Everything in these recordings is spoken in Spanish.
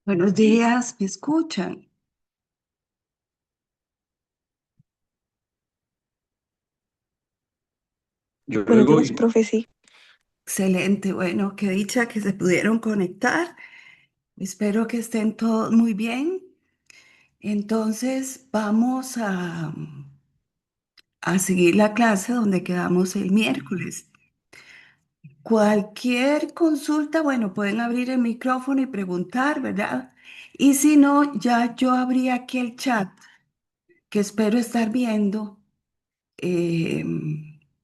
Buenos días, ¿me escuchan? Yo Buenos luego, días, profe, sí. Excelente, bueno, qué dicha que se pudieron conectar. Espero que estén todos muy bien. Entonces, vamos a seguir la clase donde quedamos el miércoles. Cualquier consulta, bueno, pueden abrir el micrófono y preguntar, ¿verdad? Y si no, ya yo abrí aquí el chat, que espero estar viendo. eh,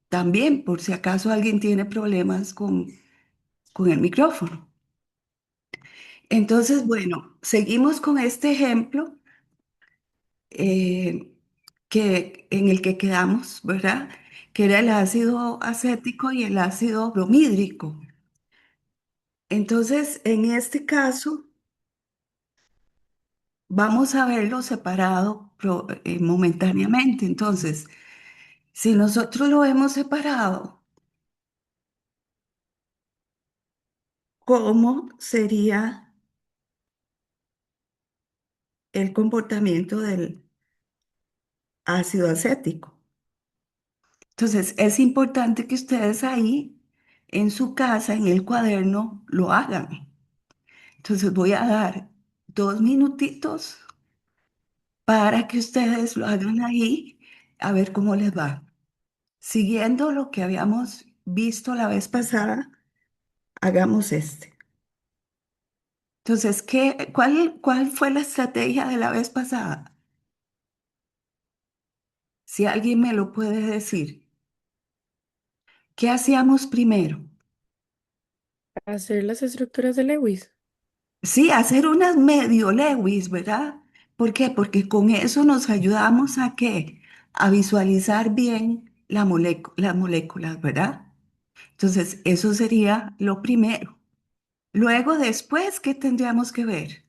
También, por si acaso alguien tiene problemas con el micrófono. Entonces, bueno, seguimos con este ejemplo eh, en el que quedamos, ¿verdad? Que era el ácido acético y el ácido bromídrico. Entonces, en este caso, vamos a verlo separado momentáneamente. Entonces, si nosotros lo hemos separado, ¿cómo sería el comportamiento del ácido acético? Entonces, es importante que ustedes ahí, en su casa, en el cuaderno, lo hagan. Entonces, voy a dar 2 minutitos para que ustedes lo hagan ahí, a ver cómo les va. Siguiendo lo que habíamos visto la vez pasada, hagamos este. Entonces, cuál fue la estrategia de la vez pasada? Si alguien me lo puede decir. ¿Qué hacíamos primero? Hacer las estructuras de Lewis. Sí, hacer unas medio Lewis, ¿verdad? ¿Por qué? Porque con eso nos ayudamos a qué? A visualizar bien las moléculas, ¿verdad? Entonces, eso sería lo primero. Luego, después, ¿qué tendríamos que ver?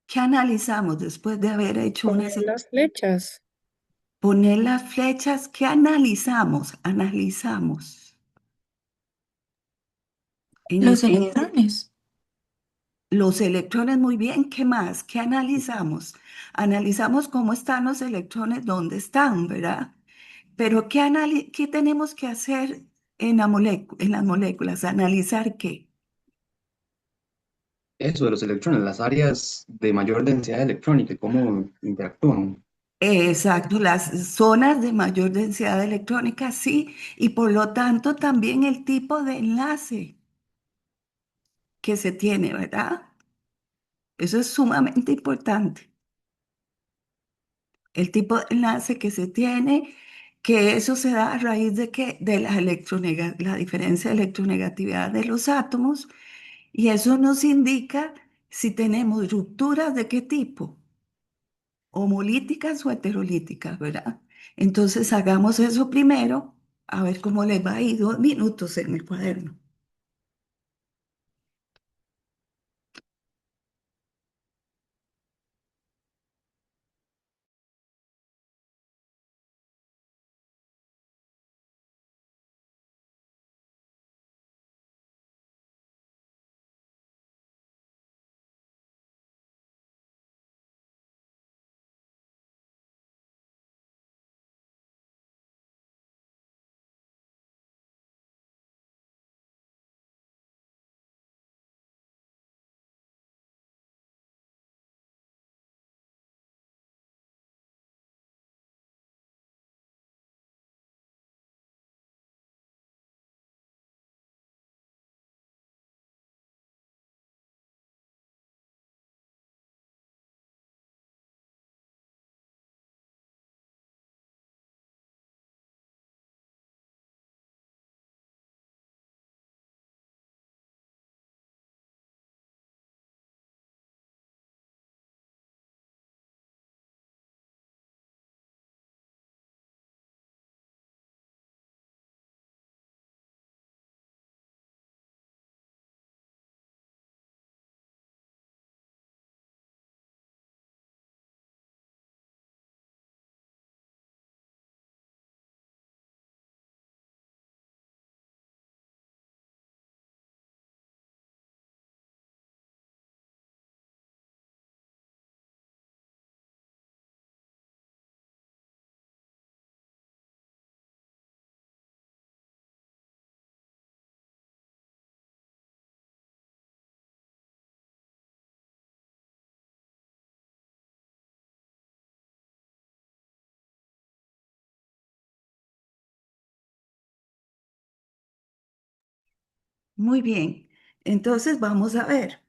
¿Qué analizamos después de haber hecho Poner las flechas. poner las flechas? ¿Qué analizamos? Analizamos. En Los este electrones. Los electrones, muy bien. ¿Qué más? ¿Qué analizamos? Analizamos cómo están los electrones, dónde están, ¿verdad? Pero ¿qué tenemos que hacer en las moléculas? ¿Analizar qué? eso de los electrones, las áreas de mayor densidad electrónica, y cómo interactúan. Exacto, las zonas de mayor densidad electrónica, sí, y por lo tanto también el tipo de enlace que se tiene, ¿verdad? Eso es sumamente importante. El tipo de enlace que se tiene, que eso se da a raíz de que de la diferencia de electronegatividad de los átomos, y eso nos indica si tenemos rupturas de qué tipo, homolíticas o heterolíticas, ¿verdad? Entonces hagamos eso primero, a ver cómo les va ahí 2 minutos en el cuaderno. Muy bien. Entonces vamos a ver.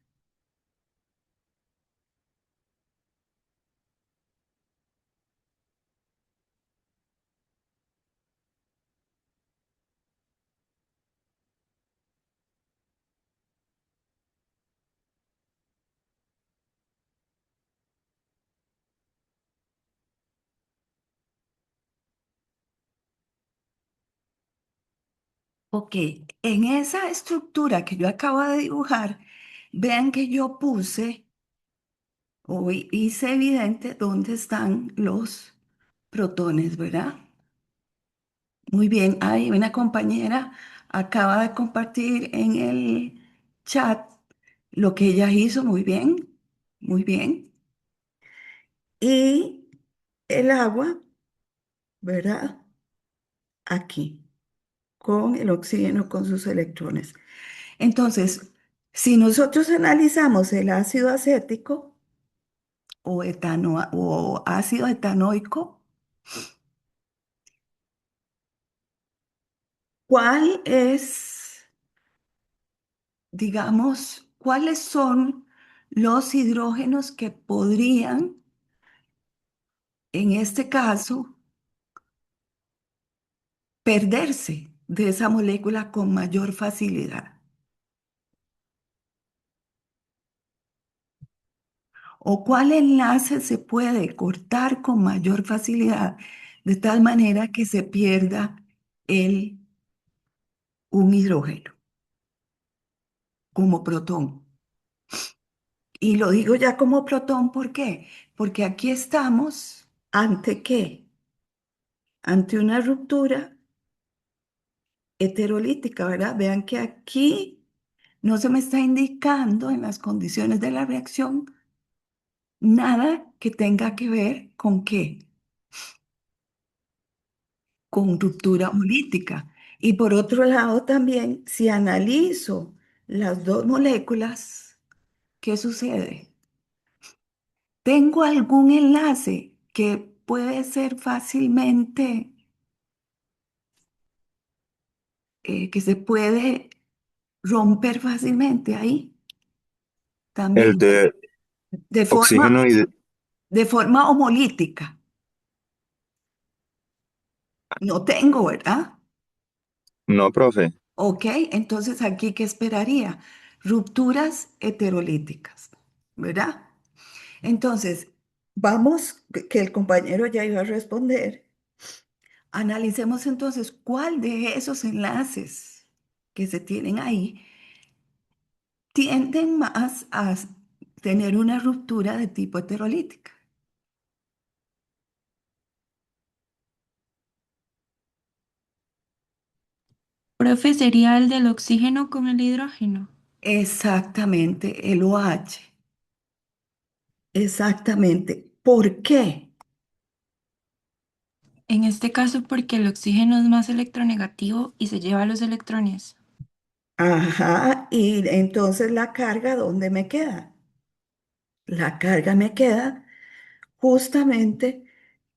Ok, en esa estructura que yo acabo de dibujar, vean que yo puse o hice evidente dónde están los protones, ¿verdad? Muy bien, ahí una compañera acaba de compartir en el chat lo que ella hizo, muy bien, muy bien. Y el agua, ¿verdad? Aquí, con el oxígeno, con sus electrones. Entonces, si nosotros analizamos el ácido acético o ácido etanoico, ¿cuál es, digamos, cuáles son los hidrógenos que podrían, en este caso, perderse de esa molécula con mayor facilidad? ¿O cuál enlace se puede cortar con mayor facilidad de tal manera que se pierda el, un hidrógeno como protón? Y lo digo ya como protón, ¿por qué? Porque aquí estamos ante qué? Ante una ruptura heterolítica, ¿verdad? Vean que aquí no se me está indicando en las condiciones de la reacción nada que tenga que ver con qué, con ruptura holítica. Y por otro lado también, si analizo las dos moléculas, ¿qué sucede? ¿Tengo algún enlace que puede ser fácilmente, que se puede romper fácilmente ahí? El También, de de forma, oxígeno y de forma homolítica. No tengo, ¿verdad? no, profe. Ok, entonces aquí, ¿qué esperaría? Rupturas heterolíticas, ¿verdad? Entonces, vamos, que el compañero ya iba a responder. Analicemos entonces cuál de esos enlaces que se tienen ahí tienden más a tener una ruptura de tipo heterolítica. Profe, sería el del oxígeno con el hidrógeno. Exactamente, el OH. Exactamente. ¿Por qué? En este caso, porque el oxígeno es más electronegativo y se lleva los electrones. Ajá, y entonces la carga, ¿dónde me queda? La carga me queda justamente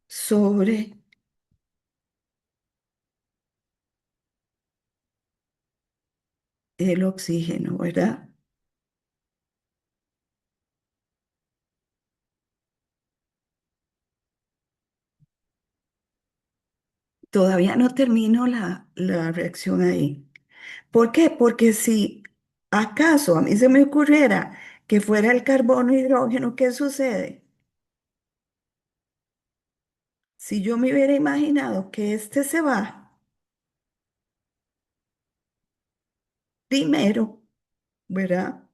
sobre el oxígeno, ¿verdad? Todavía no termino la reacción ahí. ¿Por qué? Porque si acaso a mí se me ocurriera que fuera el carbono hidrógeno, ¿qué sucede? Si yo me hubiera imaginado que este se va primero, ¿verdad?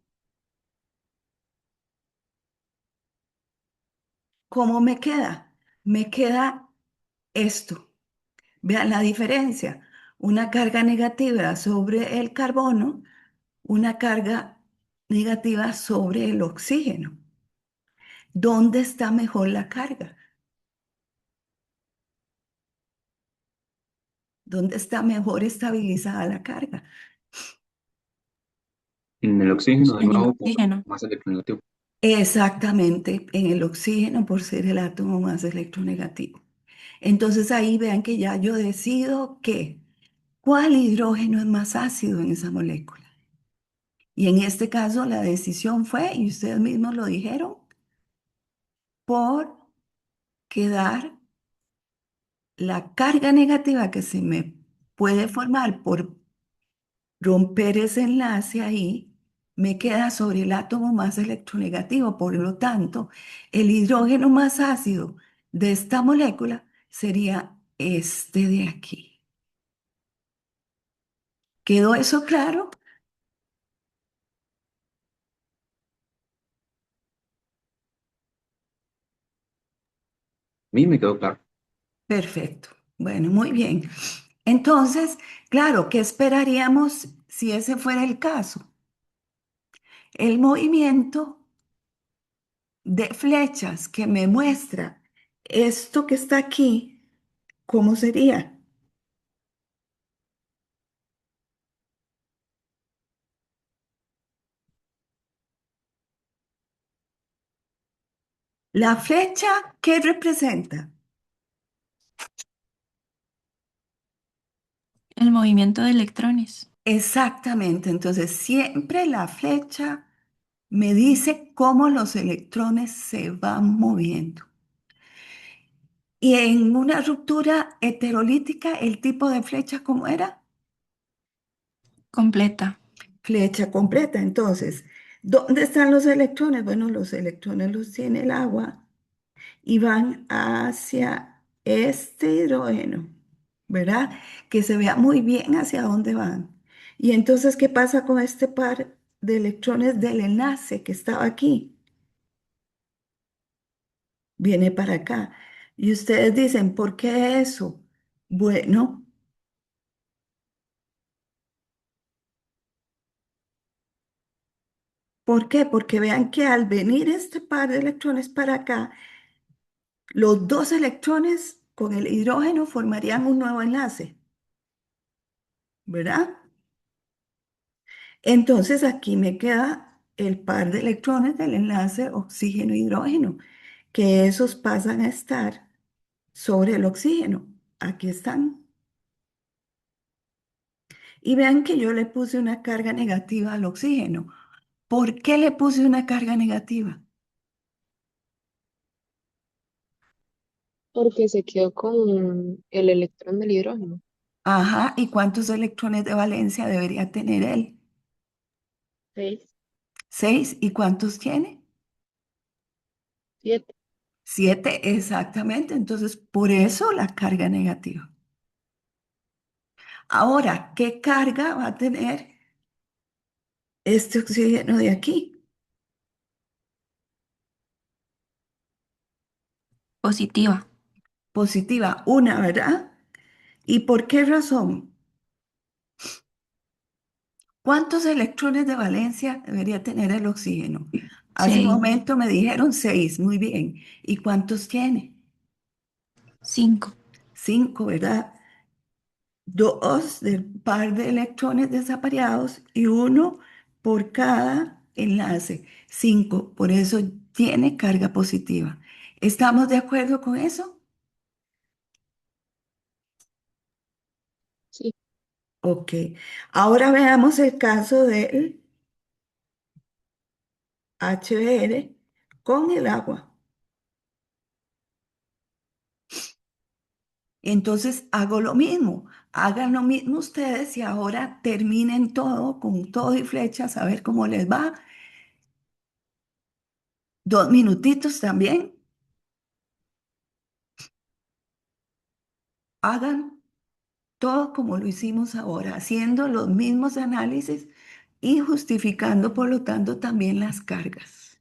¿Cómo me queda? Me queda esto. Vean la diferencia. Una carga negativa sobre el carbono, una carga negativa sobre el oxígeno. ¿Dónde está mejor la carga? ¿Dónde está mejor estabilizada la carga? En el oxígeno, de En el nuevo, por oxígeno. más electronegativo. Exactamente, en el oxígeno por ser el átomo más electronegativo. Entonces ahí vean que ya yo decido que cuál hidrógeno es más ácido en esa molécula. Y en este caso la decisión fue, y ustedes mismos lo dijeron, por quedar la carga negativa que se me puede formar por romper ese enlace ahí, me queda sobre el átomo más electronegativo. Por lo tanto, el hidrógeno más ácido de esta molécula sería este de aquí. ¿Quedó eso claro? A mí me quedó claro. Perfecto. Bueno, muy bien. Entonces, claro, ¿qué esperaríamos si ese fuera el caso? El movimiento de flechas que me muestra esto que está aquí, ¿cómo sería? La flecha, ¿qué representa? El movimiento de electrones. Exactamente. Entonces, siempre la flecha me dice cómo los electrones se van moviendo. Y en una ruptura heterolítica, el tipo de flecha, ¿cómo era? Completa. Flecha completa. Entonces, ¿dónde están los electrones? Bueno, los electrones los tiene el agua y van hacia este hidrógeno, ¿verdad? Que se vea muy bien hacia dónde van. Y entonces, ¿qué pasa con este par de electrones del enlace que estaba aquí? Viene para acá. Y ustedes dicen, ¿por qué eso? Bueno, ¿por qué? Porque vean que al venir este par de electrones para acá, los dos electrones con el hidrógeno formarían un nuevo enlace, ¿verdad? Entonces aquí me queda el par de electrones del enlace oxígeno-hidrógeno, que esos pasan a estar sobre el oxígeno. Aquí están. Y vean que yo le puse una carga negativa al oxígeno. ¿Por qué le puse una carga negativa? Porque se quedó con el electrón del hidrógeno. Ajá, ¿y cuántos electrones de valencia debería tener él? 6, 6. ¿Y cuántos tiene? 7. 7, exactamente. Entonces, por eso la carga negativa. Ahora, ¿qué carga va a tener este oxígeno de aquí? Positiva. Positiva, una, ¿verdad? ¿Y por qué razón? ¿Cuántos electrones de valencia debería tener el oxígeno? Hace un 6. momento me dijeron 6, muy bien. ¿Y cuántos tiene? 5. 5, ¿verdad? Dos del par de electrones desapareados y uno por cada enlace. 5, por eso tiene carga positiva. ¿Estamos de acuerdo con eso? Sí. Ok. Ahora veamos el caso del HBr con el agua. Entonces hago lo mismo. Hagan lo mismo ustedes y ahora terminen todo con todo y flechas a ver cómo les va. 2 minutitos también. Hagan todo como lo hicimos ahora, haciendo los mismos análisis y justificando, por lo tanto, también las cargas.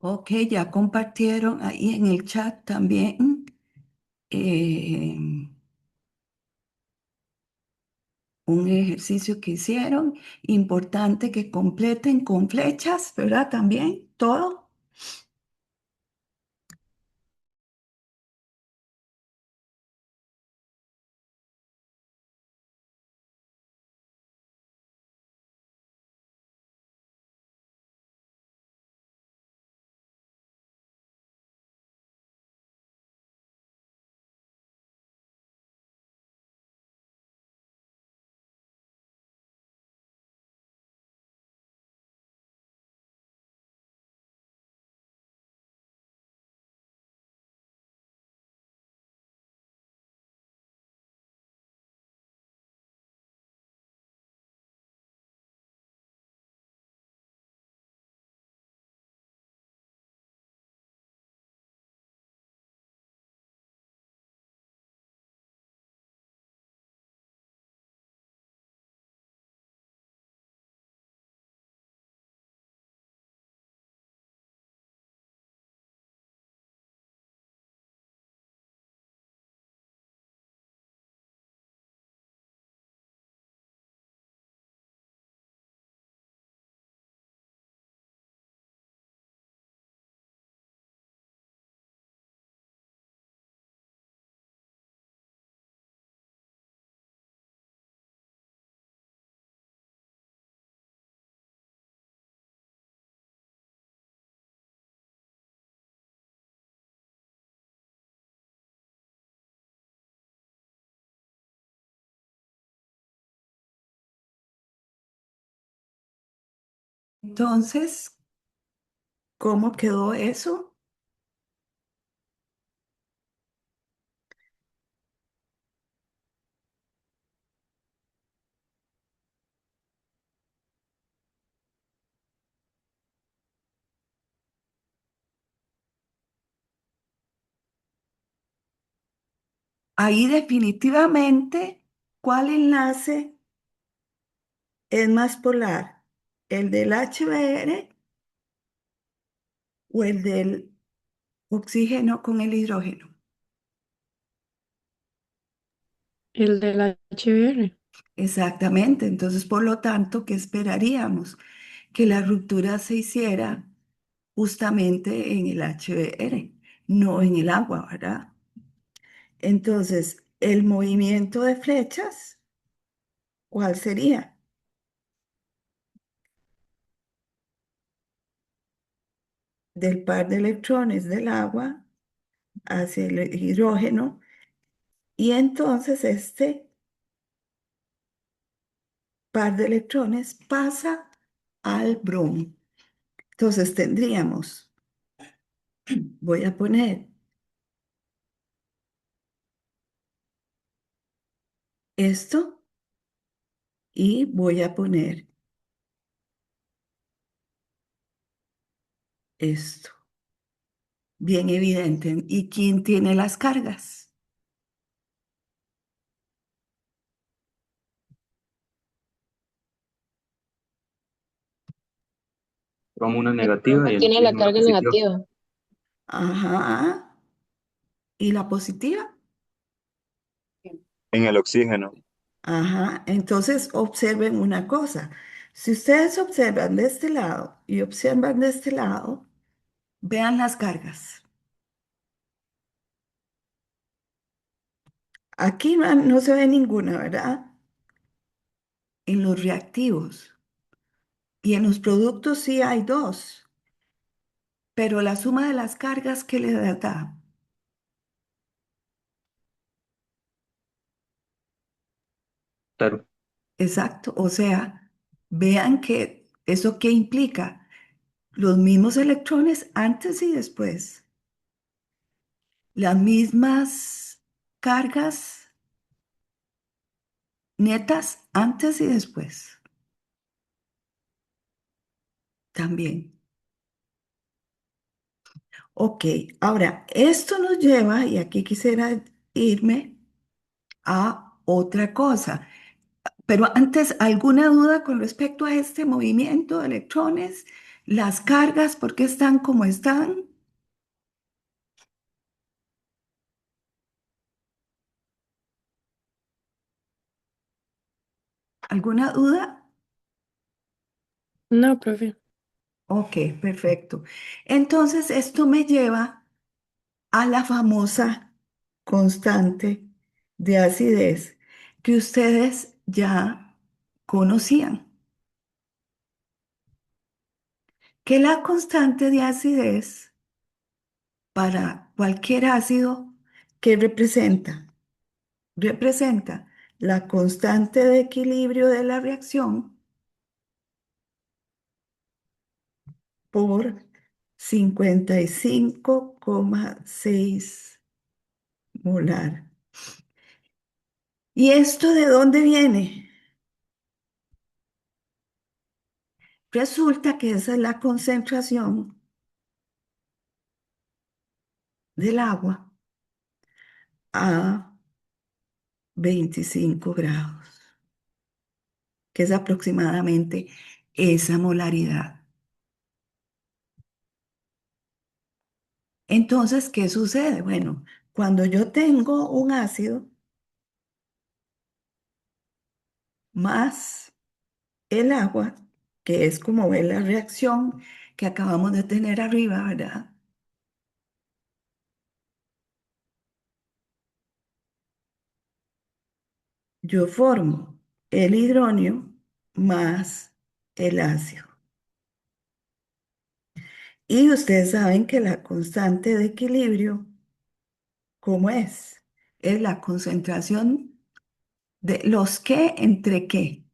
Ok, ya compartieron ahí en el chat también eh, un ejercicio que hicieron. Importante que completen con flechas, ¿verdad? También todo. Entonces, ¿cómo quedó eso? Ahí definitivamente, ¿cuál enlace es más polar? ¿El del HBr o el del oxígeno con el hidrógeno? El del HBr. Exactamente. Entonces, por lo tanto, ¿qué esperaríamos? Que la ruptura se hiciera justamente en el HBr, no en el agua, ¿verdad? Entonces, el movimiento de flechas, ¿cuál sería? Del par de electrones del agua hacia el hidrógeno, y entonces este par de electrones pasa al bromo. Entonces tendríamos, voy a poner esto y voy a poner esto. Bien evidente. ¿Y quién tiene las cargas? Como una El negativa bromo y el tiene la oxígeno una carga positiva. negativa. Ajá. ¿Y la positiva? En el oxígeno. Ajá. Entonces observen una cosa. Si ustedes observan de este lado y observan de este lado, vean las cargas. Aquí no se ve ninguna, ¿verdad? En los reactivos. Y en los productos sí hay dos, pero la suma de las cargas que le da. Claro, Exacto. O sea, vean que eso qué implica los mismos electrones antes y después, las mismas cargas netas antes y después también. Ok, ahora esto nos lleva, y aquí quisiera irme a otra cosa. Pero antes, ¿alguna duda con respecto a este movimiento de electrones? Las cargas, ¿por qué están como están? ¿Alguna duda? No, profe. Ok, perfecto. Entonces, esto me lleva a la famosa constante de acidez que ustedes ya conocían, que la constante de acidez para cualquier ácido que representa la constante de equilibrio de la reacción por 55,6 molar. ¿Y esto de dónde viene? Resulta que esa es la concentración del agua a 25 grados, que es aproximadamente esa molaridad. Entonces, ¿qué sucede? Bueno, cuando yo tengo un ácido más el agua, que es como ver la reacción que acabamos de tener arriba, ¿verdad? Yo formo el hidronio más el ácido. Y ustedes saben que la constante de equilibrio, ¿cómo es? Es la concentración de los que entre qué.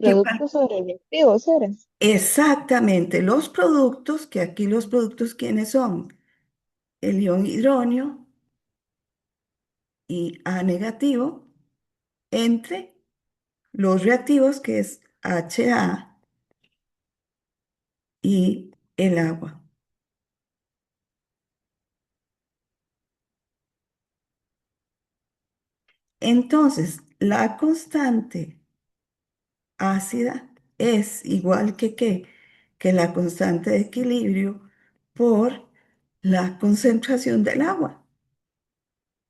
Que Productos sobre reactivos, ¿era? exactamente los productos, que aquí los productos, ¿quiénes son? El ion hidronio y A negativo, entre los reactivos, que es HA y el agua. Entonces, la constante ácida es igual que ¿qué? Que la constante de equilibrio por la concentración del agua.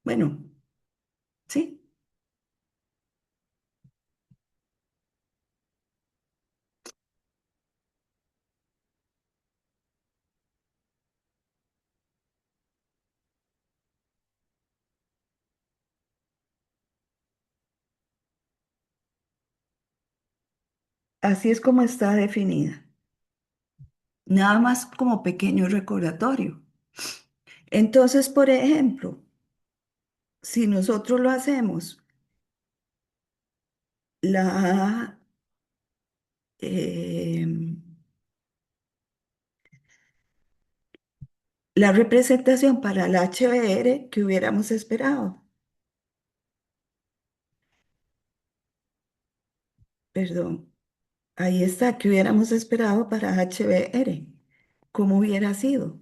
Bueno, sí, así es como está definida. Nada más como pequeño recordatorio. Entonces, por ejemplo, si nosotros lo hacemos, la, eh, la representación para el HBr que hubiéramos esperado, perdón, ahí está, que hubiéramos esperado para HBr, ¿cómo hubiera sido?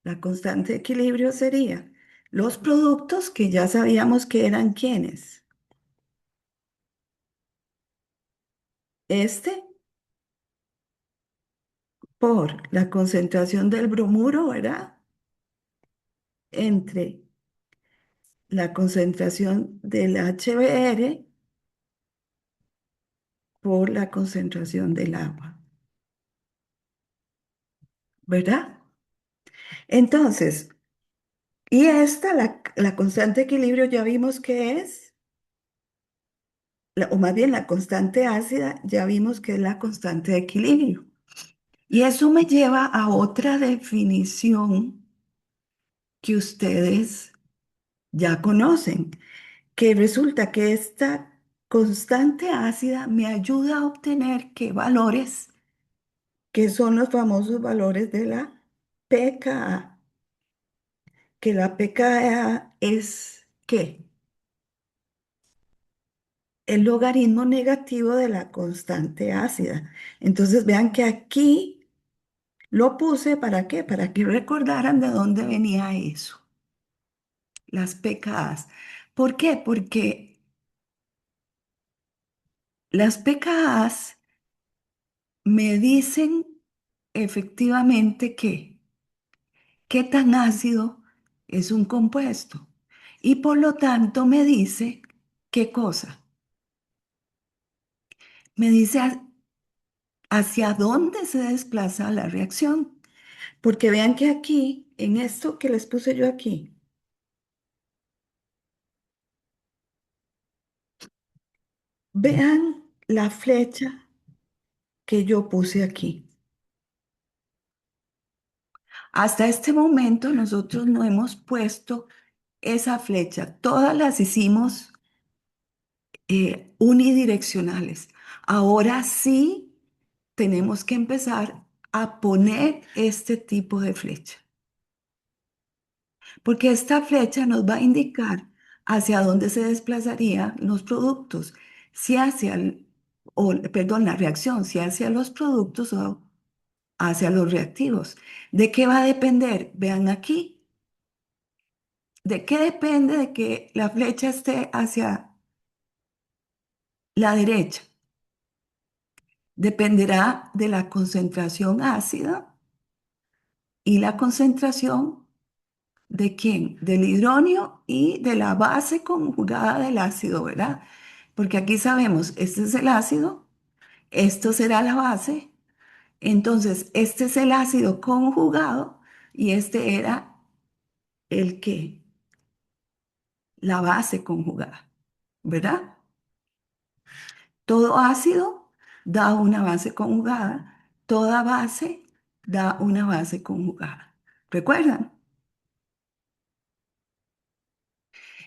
La constante de equilibrio sería los productos que ya sabíamos que eran quiénes. Este por la concentración del bromuro, ¿verdad? Entre la concentración del HBr por la concentración del agua, ¿verdad? Entonces, y esta, la constante de equilibrio, ya vimos que es, o más bien la constante ácida, ya vimos que es la constante de equilibrio. Y eso me lleva a otra definición que ustedes ya conocen, que resulta que esta constante ácida me ayuda a obtener qué valores, que son los famosos valores de la pKa, que la pKa es ¿qué? El logaritmo negativo de la constante ácida. Entonces vean que aquí lo puse ¿para qué? Para que recordaran de dónde venía eso. las pKas. ¿Por qué? Porque las pKas me dicen efectivamente que qué tan ácido es un compuesto y por lo tanto me dice qué cosa. Me dice hacia dónde se desplaza la reacción. Porque vean que aquí, en esto que les puse yo aquí, vean la flecha que yo puse aquí. Hasta este momento nosotros no hemos puesto esa flecha. Todas las hicimos unidireccionales. Ahora sí tenemos que empezar a poner este tipo de flecha. Porque esta flecha nos va a indicar hacia dónde se desplazarían los productos, si hacia perdón, la reacción, si hacia los productos o hacia los reactivos. ¿De qué va a depender? Vean aquí, ¿de qué depende de que la flecha esté hacia la derecha? Dependerá de la concentración ácida y la concentración ¿de quién? Del hidronio y de la base conjugada del ácido, ¿verdad? Porque aquí sabemos, este es el ácido, esto será la base, entonces este es el ácido conjugado y este era el que, la base conjugada, ¿verdad? Todo ácido da una base conjugada, toda base da una base conjugada. ¿Recuerdan?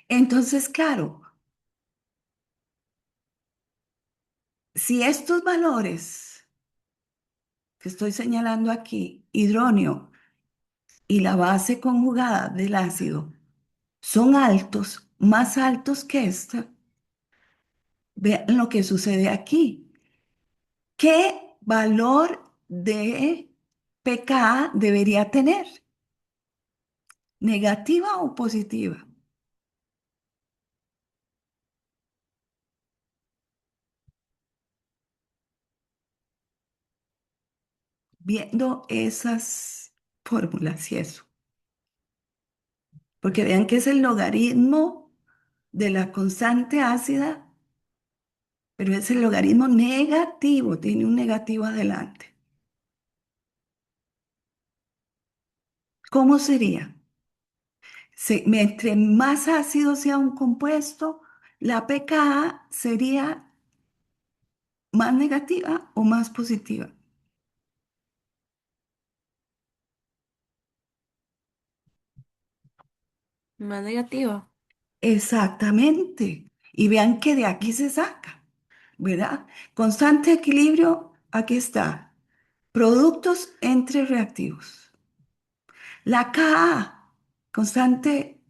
Entonces, claro, si estos valores que estoy señalando aquí, hidronio y la base conjugada del ácido, son altos, más altos que esta, vean lo que sucede aquí. ¿Qué valor de pKa debería tener? ¿Negativa o positiva? Viendo esas fórmulas y eso. Porque vean que es el logaritmo de la constante ácida, pero es el logaritmo negativo, tiene un negativo adelante. ¿Cómo sería? Entre más ácido sea un compuesto, la pKa sería más negativa o más positiva. Más negativa. Exactamente. Y vean que de aquí se saca, ¿verdad? Constante equilibrio, aquí está. Productos entre reactivos. La Ka, constante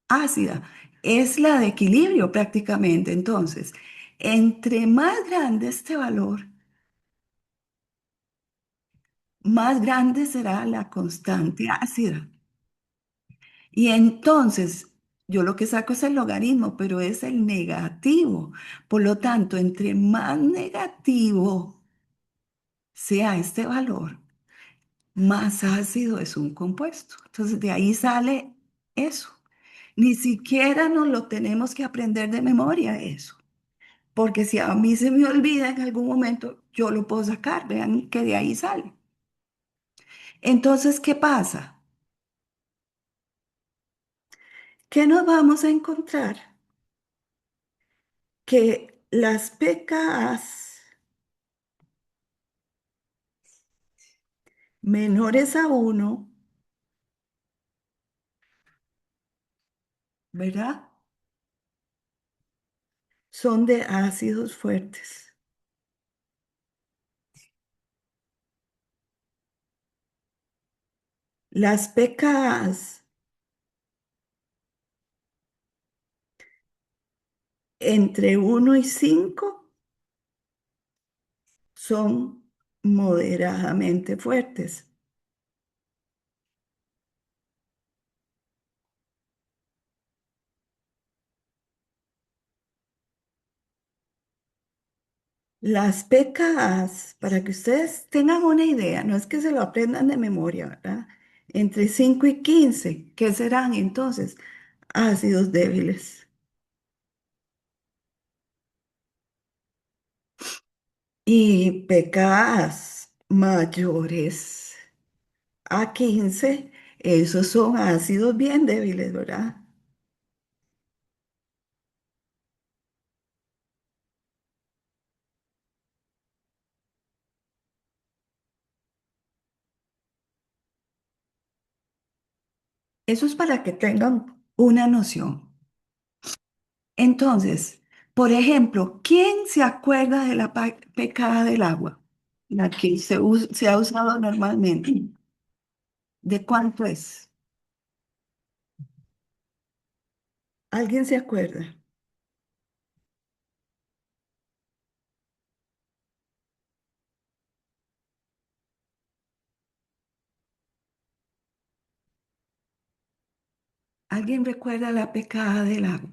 ácida, es la de equilibrio prácticamente. Entonces, entre más grande este valor, más grande será la constante ácida. Y entonces, yo lo que saco es el logaritmo, pero es el negativo. Por lo tanto, entre más negativo sea este valor, más ácido es un compuesto. Entonces, de ahí sale eso. Ni siquiera nos lo tenemos que aprender de memoria eso. Porque si a mí se me olvida en algún momento, yo lo puedo sacar. Vean que de ahí sale. Entonces, ¿qué pasa? ¿Qué nos vamos a encontrar? Que las pKas menores a uno, ¿verdad? Son de ácidos fuertes. Las pKas entre uno y 5 son moderadamente fuertes. Las pKas, para que ustedes tengan una idea, no es que se lo aprendan de memoria, ¿verdad? Entre 5 y 15, ¿qué serán entonces? Ácidos débiles. Y pKas mayores a 15, esos son ácidos bien débiles, ¿verdad? Eso es para que tengan una noción. Entonces, por ejemplo, ¿quién se acuerda de la pecada del agua? La que se ha usado normalmente. ¿De cuánto es? ¿Alguien se acuerda? ¿Alguien recuerda la pecada del agua?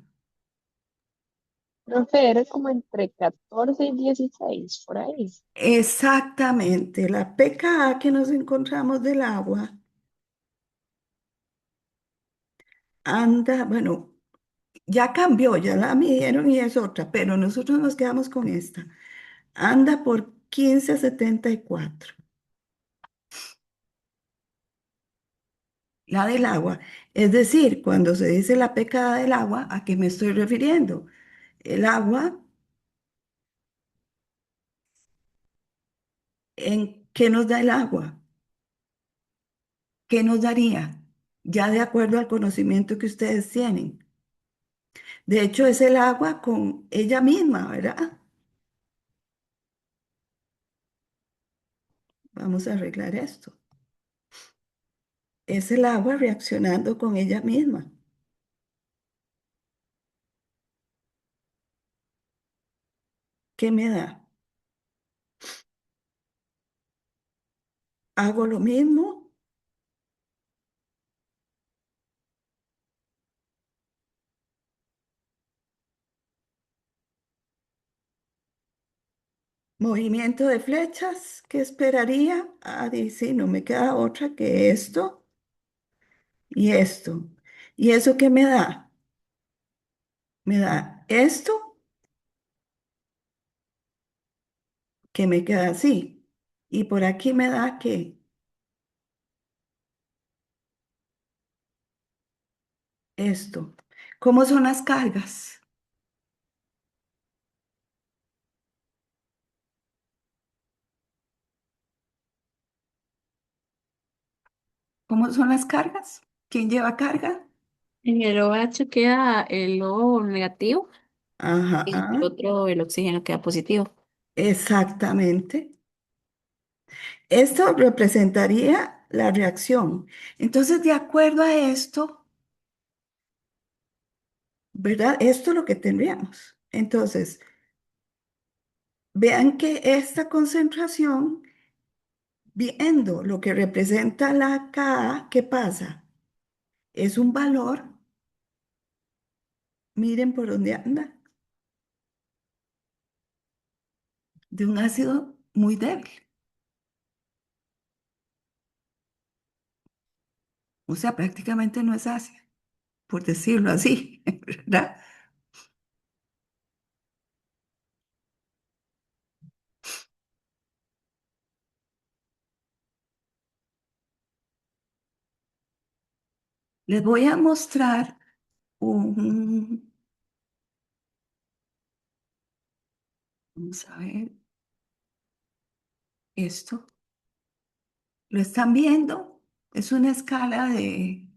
Profe, era como entre 14 y 16 por ahí. Exactamente, la pKa que nos encontramos del agua anda, bueno, ya cambió, ya la midieron y es otra, pero nosotros nos quedamos con esta. Anda por 15,74. La del agua. Es decir, cuando se dice la pecada del agua, ¿a qué me estoy refiriendo? El agua, ¿en qué nos da el agua? ¿Qué nos daría? Ya de acuerdo al conocimiento que ustedes tienen. De hecho, es el agua con ella misma, ¿verdad? Vamos a arreglar esto. Es el agua reaccionando con ella misma. ¿Qué me da? Hago lo mismo, movimiento de flechas, ¿qué esperaría? Ah, dice, no me queda otra que esto y esto. ¿Y eso qué me da? Me da esto que me queda así. Y por aquí me da que esto. ¿Cómo son las cargas? ¿Cómo son las cargas? ¿Quién lleva carga? En el OH queda el O negativo y en el Ajá, otro el oxígeno queda positivo. exactamente. Esto representaría la reacción. Entonces, de acuerdo a esto, ¿verdad? Esto es lo que tendríamos. Entonces, vean que esta concentración, viendo lo que representa la Ka, ¿qué pasa? Es un valor, miren por dónde anda, de un ácido muy débil. O sea, prácticamente no es ácido, por decirlo así, ¿verdad? Les voy a mostrar un, vamos a ver esto. ¿Lo están viendo? Es una escala de,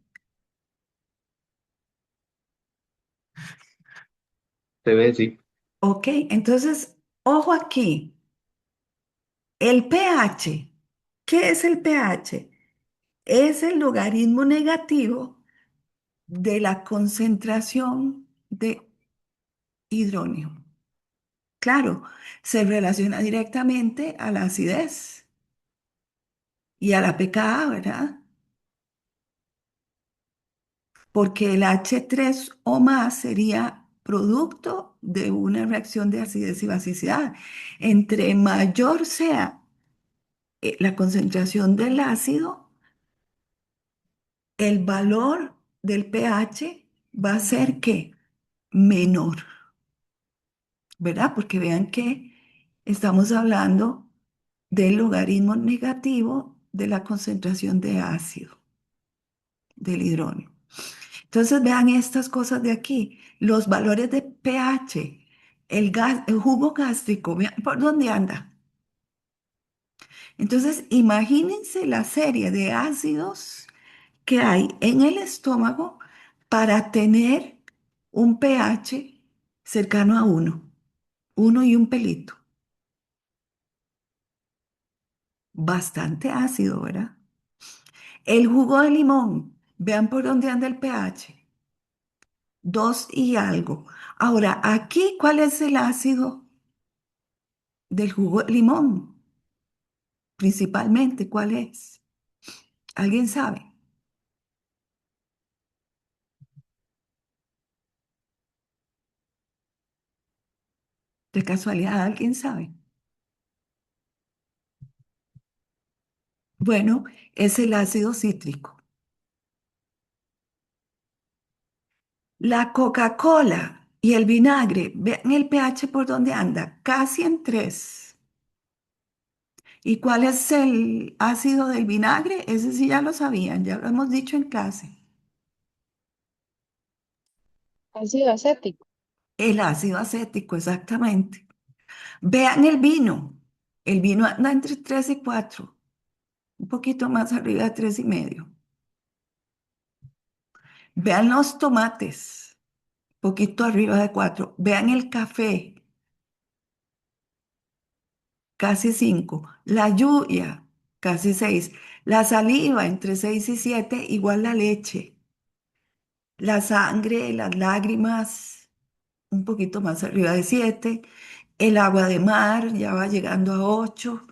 Se ve, sí. ok, entonces, ojo aquí, el pH, ¿qué es el pH? Es el logaritmo negativo de la concentración de hidrógeno. Claro, se relaciona directamente a la acidez y a la pKa, ¿verdad? Porque el H3 o más sería producto de una reacción de acidez y basicidad. Entre mayor sea la concentración del ácido, el valor del pH va a ser que menor, ¿verdad? Porque vean que estamos hablando del logaritmo negativo de la concentración de ácido, del hidrógeno. Entonces vean estas cosas de aquí, los valores de pH, el jugo gástrico, vean por dónde anda. Entonces imagínense la serie de ácidos que hay en el estómago para tener un pH cercano a uno y un pelito. Bastante ácido, ¿verdad? El jugo de limón, vean por dónde anda el pH, 2 y algo. Ahora, aquí, ¿cuál es el ácido del jugo de limón? Principalmente, ¿cuál es? ¿Alguien sabe? De casualidad, ¿alguien sabe? Bueno, es el ácido cítrico. La Coca-Cola y el vinagre, vean el pH por dónde anda, casi en 3. ¿Y cuál es el ácido del vinagre? Ese sí ya lo sabían, ya lo hemos dicho en clase. Ácido acético. El ácido acético, exactamente. Vean el vino anda entre 3 y 4, un poquito más arriba de 3 y medio. Vean los tomates, poquito arriba de 4. Vean el café, casi 5. La lluvia, casi 6. La saliva, entre 6 y 7, igual la leche. La sangre, las lágrimas, un poquito más arriba de 7. El agua de mar ya va llegando a 8.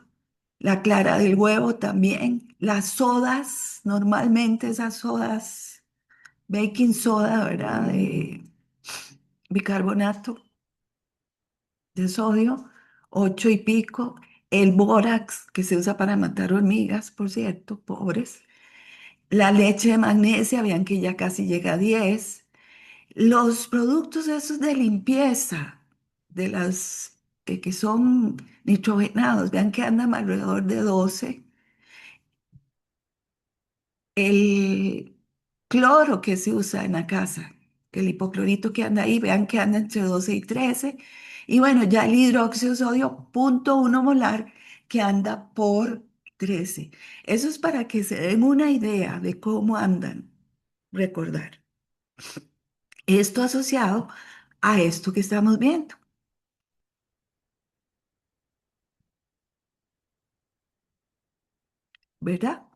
La clara del huevo también. Las sodas, normalmente esas sodas, baking soda, ¿verdad? De bicarbonato de sodio, 8 y pico. El bórax, que se usa para matar hormigas, por cierto, pobres. La leche de magnesia, vean que ya casi llega a 10. Los productos esos de limpieza, de las que son nitrogenados, vean que andan alrededor de 12. El cloro que se usa en la casa, el hipoclorito que anda ahí, vean que anda entre 12 y 13. Y bueno, ya el hidróxido de sodio, 0,1 molar, que anda por 13. Eso es para que se den una idea de cómo andan. Recordar. Esto asociado a esto que estamos viendo, ¿verdad?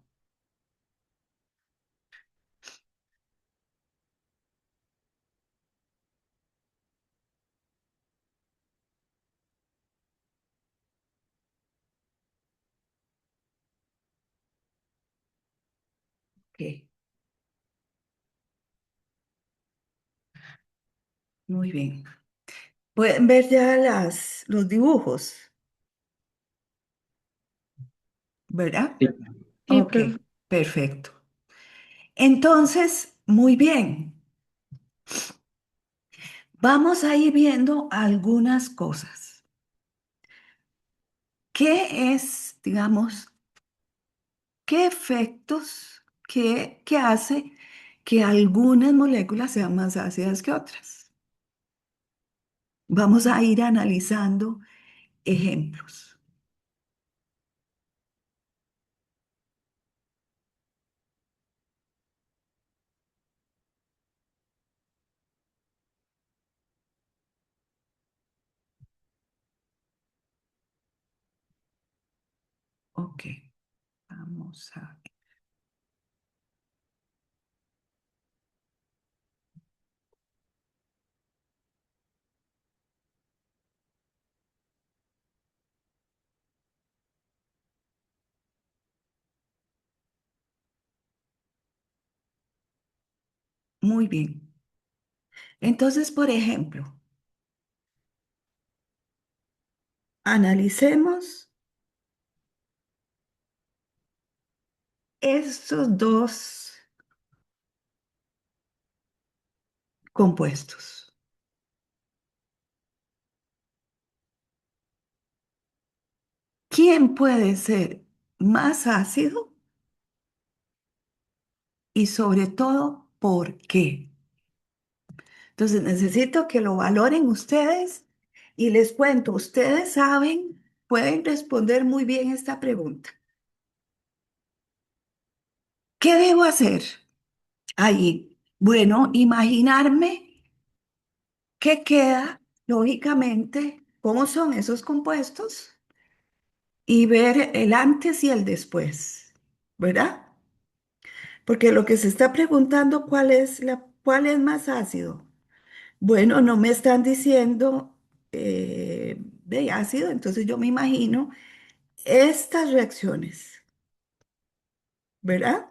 Ok, muy bien. Pueden ver ya los dibujos, ¿verdad? Sí. Sí, Ok, profe. perfecto. Entonces, muy bien. Vamos a ir viendo algunas cosas. ¿Qué es, digamos, qué efectos, qué hace que algunas moléculas sean más ácidas que otras? Vamos a ir analizando ejemplos. Ok, vamos a ver. Muy bien. Entonces, por ejemplo, analicemos estos dos compuestos. ¿Quién puede ser más ácido y sobre todo por qué? Entonces necesito que lo valoren ustedes y les cuento, ustedes saben, pueden responder muy bien esta pregunta. ¿Qué debo hacer? Ahí, bueno, imaginarme qué queda, lógicamente, cómo son esos compuestos y ver el antes y el después, ¿verdad? Porque lo que se está preguntando, cuál es más ácido? Bueno, no me están diciendo de ácido, entonces yo me imagino estas reacciones, ¿verdad?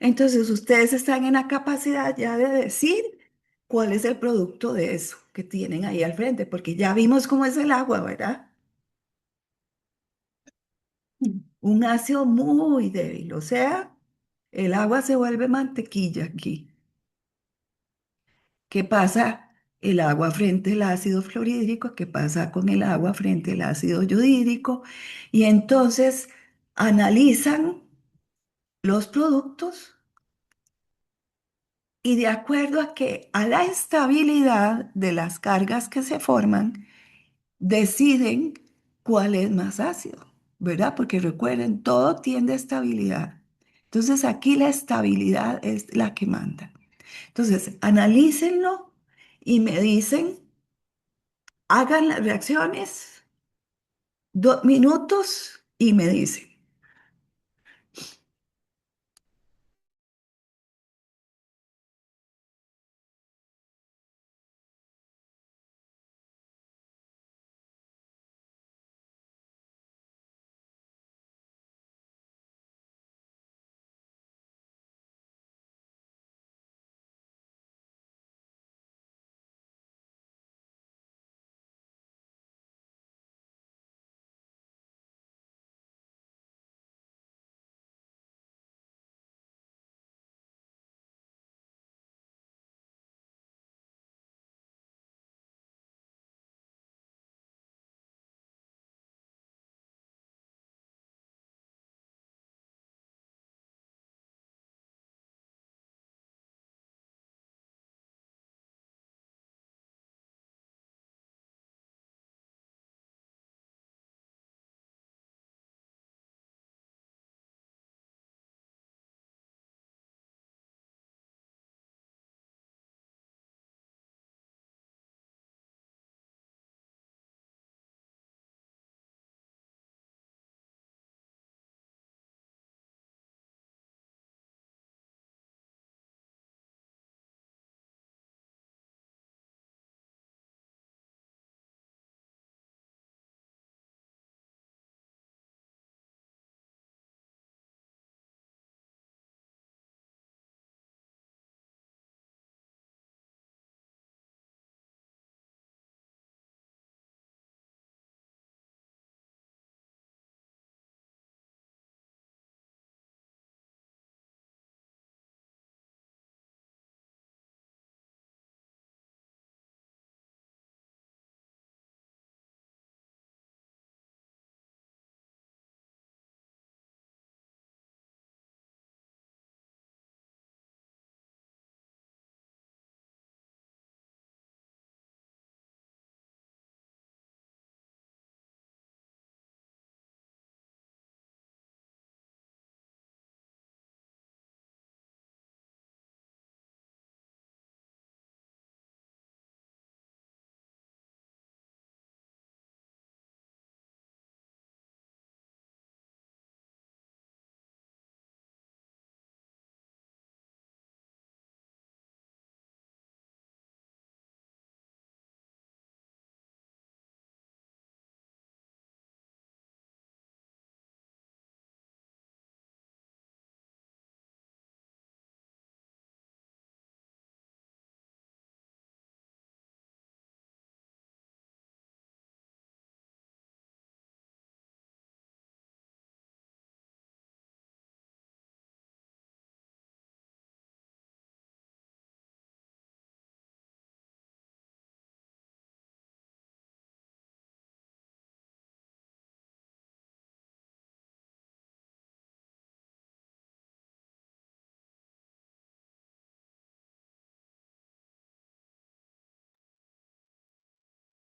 Entonces ustedes están en la capacidad ya de decir cuál es el producto de eso que tienen ahí al frente, porque ya vimos cómo es el agua, ¿verdad? Un ácido muy débil, o sea, el agua se vuelve mantequilla aquí. ¿Qué pasa el agua frente al ácido fluorhídrico? ¿Qué pasa con el agua frente al ácido yodhídrico? Y entonces analizan los productos y de acuerdo a la estabilidad de las cargas que se forman, deciden cuál es más ácido, ¿verdad? Porque recuerden, todo tiende a estabilidad. Entonces aquí la estabilidad es la que manda. Entonces, analícenlo y me dicen, hagan las reacciones, 2 minutos y me dicen.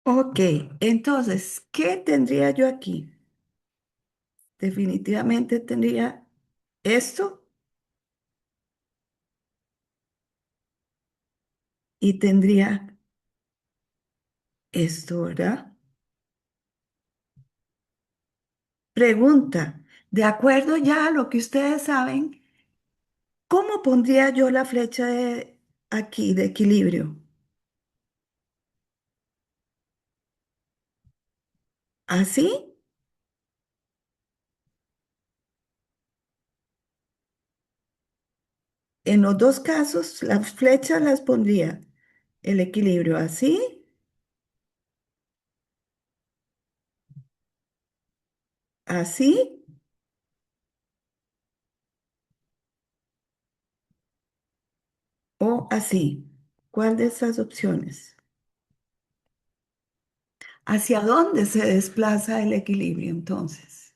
Ok, entonces, ¿qué tendría yo aquí? Definitivamente tendría esto y tendría esto, ¿verdad? Pregunta, de acuerdo ya a lo que ustedes saben, ¿cómo pondría yo la flecha de aquí de equilibrio? ¿Así? En los dos casos, las flechas las pondría el equilibrio así, así o así. ¿Cuál de estas opciones? ¿Hacia dónde se desplaza el equilibrio entonces?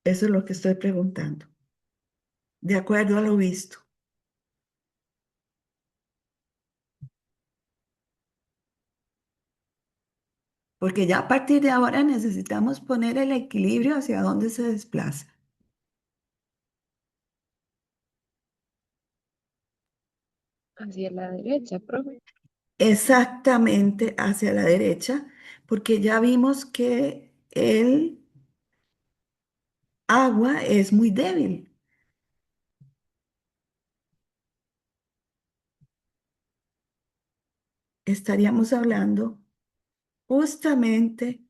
Eso es lo que estoy preguntando. De acuerdo a lo visto. Porque ya a partir de ahora necesitamos poner el equilibrio hacia dónde se desplaza. Hacia la derecha, profe. Exactamente hacia la derecha, porque ya vimos que el agua es muy débil. Estaríamos hablando justamente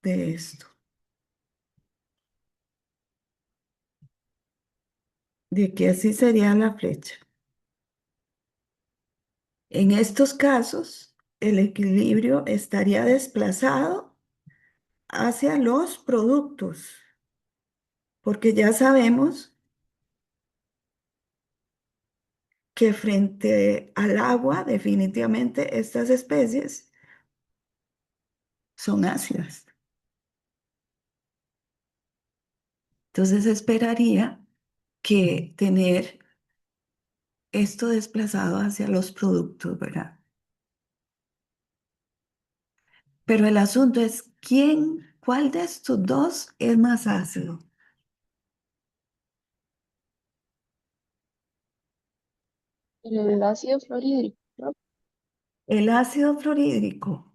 de esto, de que así sería la flecha. En estos casos, el equilibrio estaría desplazado hacia los productos, porque ya sabemos que frente al agua, definitivamente estas especies son ácidas. Entonces esperaría que tener esto desplazado hacia los productos, ¿verdad? Pero el asunto es cuál de estos dos es más ácido. El ácido fluorhídrico, profe. El ácido fluorhídrico,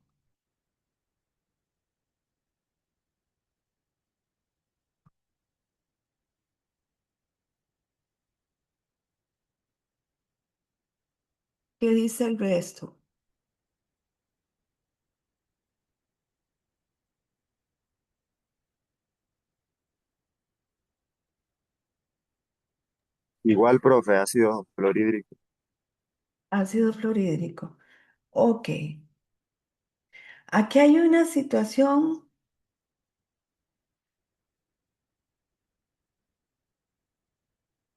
¿qué dice el resto? Igual, profe, ácido fluorhídrico. Ácido fluorhídrico. Ok, aquí hay una situación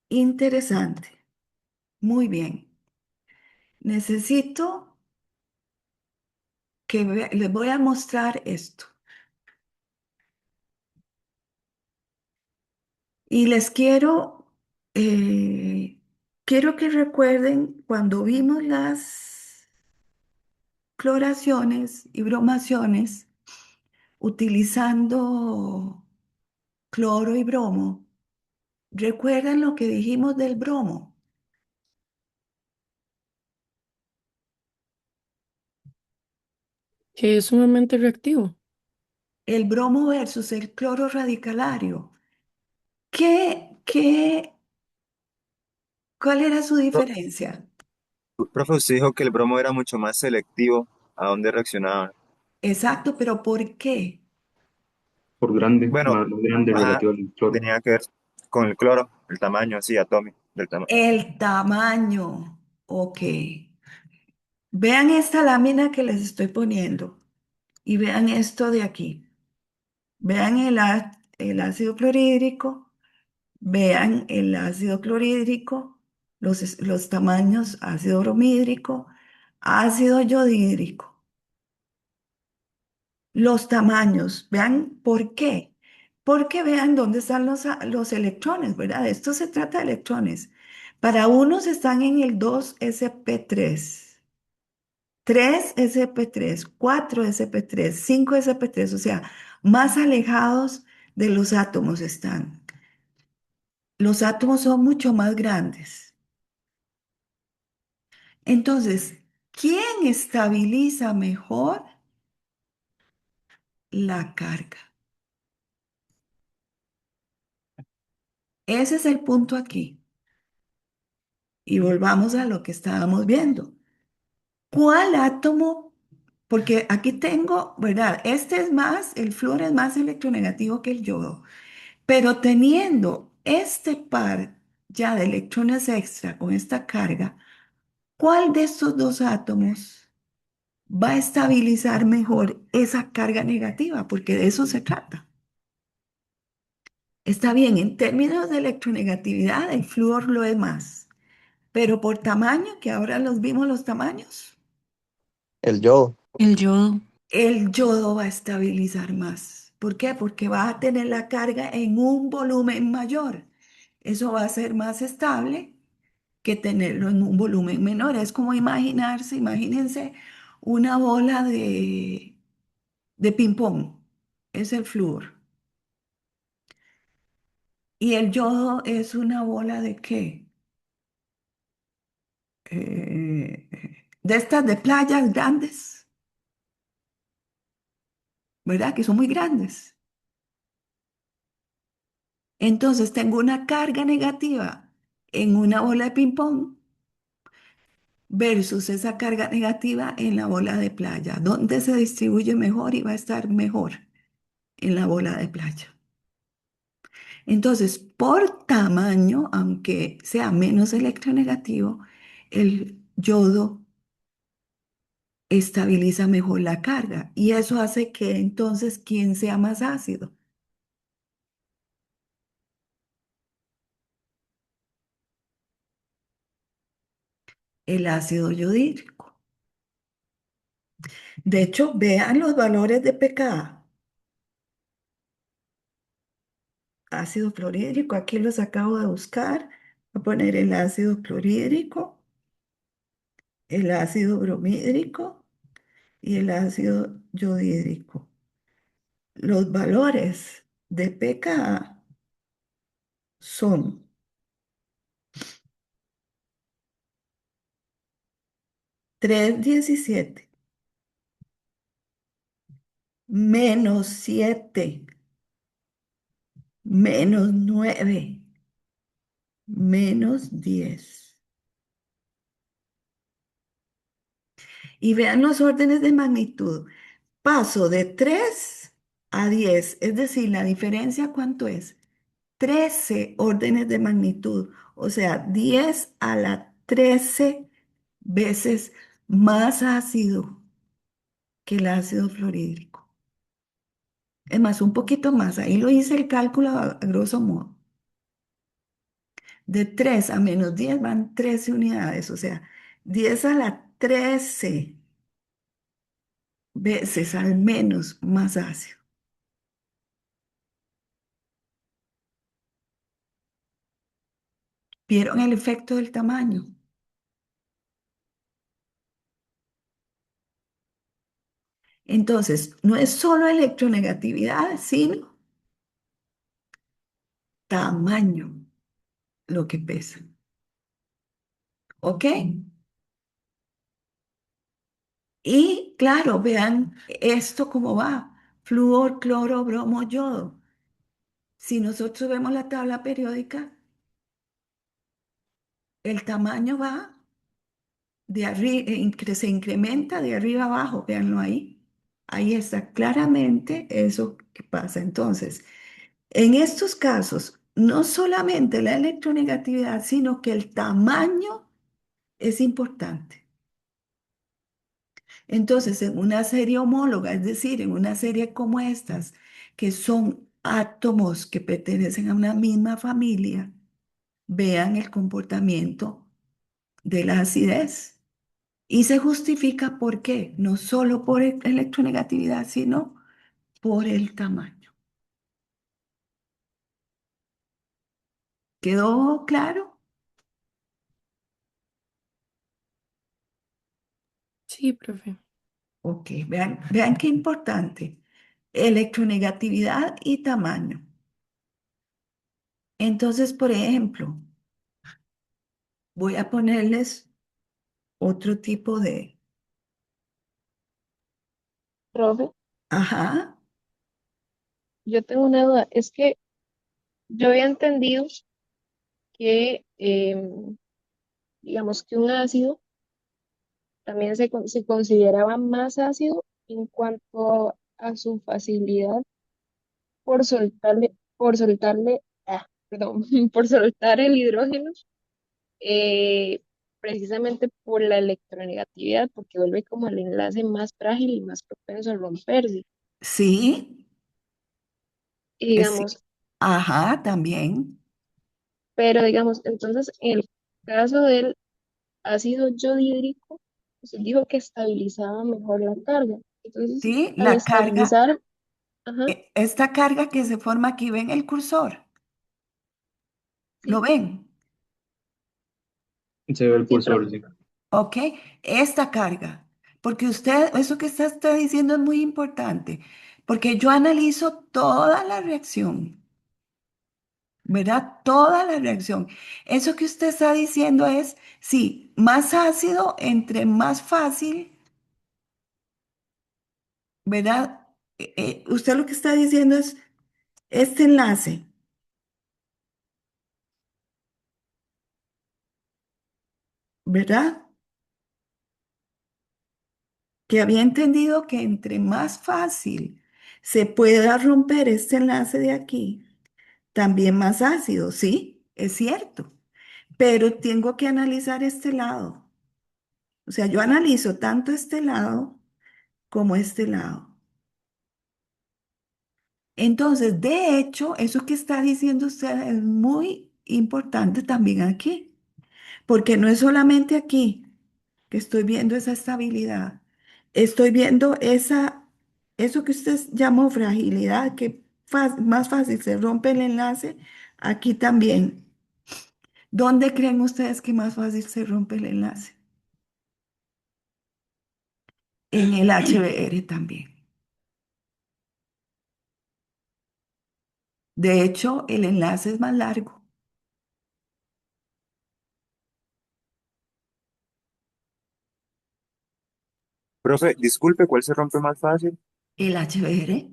interesante. Muy bien. Necesito que les voy a mostrar esto. Y les quiero que recuerden cuando vimos las cloraciones y bromaciones utilizando cloro y bromo. ¿Recuerdan lo que dijimos del bromo? Que es sumamente reactivo. El bromo versus el cloro radicalario. ¿Qué, cuál era su Pro- diferencia? Profe, usted dijo que el bromo era mucho más selectivo a dónde reaccionaba. Exacto, pero ¿por qué? Por grande, Bueno, más grande ajá, relativo al cloro. tenía que ver con el cloro, el tamaño así atómico del tamaño. El tamaño. Ok. Vean esta lámina que les estoy poniendo y vean esto de aquí. Vean el ácido clorhídrico, vean el ácido clorhídrico, los tamaños ácido bromhídrico, ácido yodhídrico. Los tamaños, vean por qué. Porque vean dónde están los electrones, ¿verdad? De esto se trata de electrones. Para unos están en el 2sp3, 3sp3, 4sp3, 5sp3, o sea, más alejados de los átomos están. Los átomos son mucho más grandes. Entonces, ¿quién estabiliza mejor la carga? Ese es el punto aquí. Y volvamos a lo que estábamos viendo. ¿Cuál átomo? Porque aquí tengo, ¿verdad? El flúor es más electronegativo que el yodo, pero teniendo este par ya de electrones extra con esta carga, ¿cuál de estos dos átomos va a estabilizar mejor esa carga negativa? Porque de eso se trata. Está bien, en términos de electronegatividad, el flúor lo es más, pero por tamaño, que ahora los vimos los tamaños, El yodo. El yodo. el yodo va a estabilizar más. ¿Por qué? Porque va a tener la carga en un volumen mayor. Eso va a ser más estable que tenerlo en un volumen menor. Es como imagínense una bola de ping-pong. Es el flúor. ¿Y el yodo es una bola de qué? De estas de playas grandes, ¿verdad? Que son muy grandes. Entonces tengo una carga negativa en una bola de ping-pong versus esa carga negativa en la bola de playa. ¿Dónde se distribuye mejor y va a estar mejor? En la bola de playa. Entonces, por tamaño, aunque sea menos electronegativo, el yodo estabiliza mejor la carga y eso hace que entonces, ¿quién sea más ácido? El ácido yodídrico. De hecho, vean los valores de pKa. Ácido clorhídrico, aquí los acabo de buscar. Voy a poner el ácido clorhídrico, el ácido bromídrico y el ácido yodídrico. Los valores de pKa son 3,17, -7, -9, -10. Y vean los órdenes de magnitud. Paso de 3 a 10, es decir, la diferencia, ¿cuánto es? 13 órdenes de magnitud, o sea, 10 a la 13 veces más ácido que el ácido fluorhídrico. Es más, un poquito más, ahí lo hice el cálculo a grosso modo. De 3 a -10 van 13 unidades, o sea, 10 a la 13 veces al menos más ácido. ¿Vieron el efecto del tamaño? Entonces, no es solo electronegatividad, sino tamaño lo que pesa. ¿Ok? Y claro, vean esto cómo va. Flúor, cloro, bromo, yodo. Si nosotros vemos la tabla periódica, el tamaño va de arriba, se incrementa de arriba abajo, véanlo ahí. Ahí está claramente eso que pasa. Entonces, en estos casos, no solamente la electronegatividad, sino que el tamaño es importante. Entonces, en una serie homóloga, es decir, en una serie como estas, que son átomos que pertenecen a una misma familia, vean el comportamiento de la acidez. Y se justifica por qué, no solo por electronegatividad, sino por el tamaño. ¿Quedó claro? Sí, profe. Ok, vean qué importante. Electronegatividad y tamaño. Entonces, por ejemplo, voy a ponerles otro tipo de... Profe, Ajá, yo tengo una duda. Es que yo había entendido que, digamos que un ácido también se consideraba más ácido en cuanto a su facilidad perdón, por soltar el hidrógeno, eh, precisamente por la electronegatividad, porque vuelve como el enlace más frágil y más propenso a romperse. sí, Y sí, digamos, ajá, también. pero digamos, entonces en el caso del ácido yodhídrico, usted dijo que estabilizaba mejor la carga. Entonces, Sí, al la carga, estabilizar, ajá, esta carga que se forma aquí, ¿ven el cursor? ¿Lo sí, ven? Se ve el sí, cursor, profe. sí. ¿Ok? Esta carga, porque usted, eso que está diciendo es muy importante, porque yo analizo toda la reacción, ¿verdad? Toda la reacción. Eso que usted está diciendo es, sí, más ácido entre más fácil, ¿verdad? Usted lo que está diciendo es este enlace, ¿verdad? Que había entendido que entre más fácil se pueda romper este enlace de aquí, también más ácido, sí, es cierto, pero tengo que analizar este lado. O sea, yo analizo tanto este lado como este lado. Entonces, de hecho, eso que está diciendo usted es muy importante también aquí, porque no es solamente aquí que estoy viendo esa estabilidad, estoy viendo eso que usted llamó fragilidad, que más fácil se rompe el enlace, aquí también. ¿Dónde creen ustedes que más fácil se rompe el enlace? En el HBr también. De hecho, el enlace es más largo. Profe, disculpe, ¿cuál se rompe más fácil? El HBr,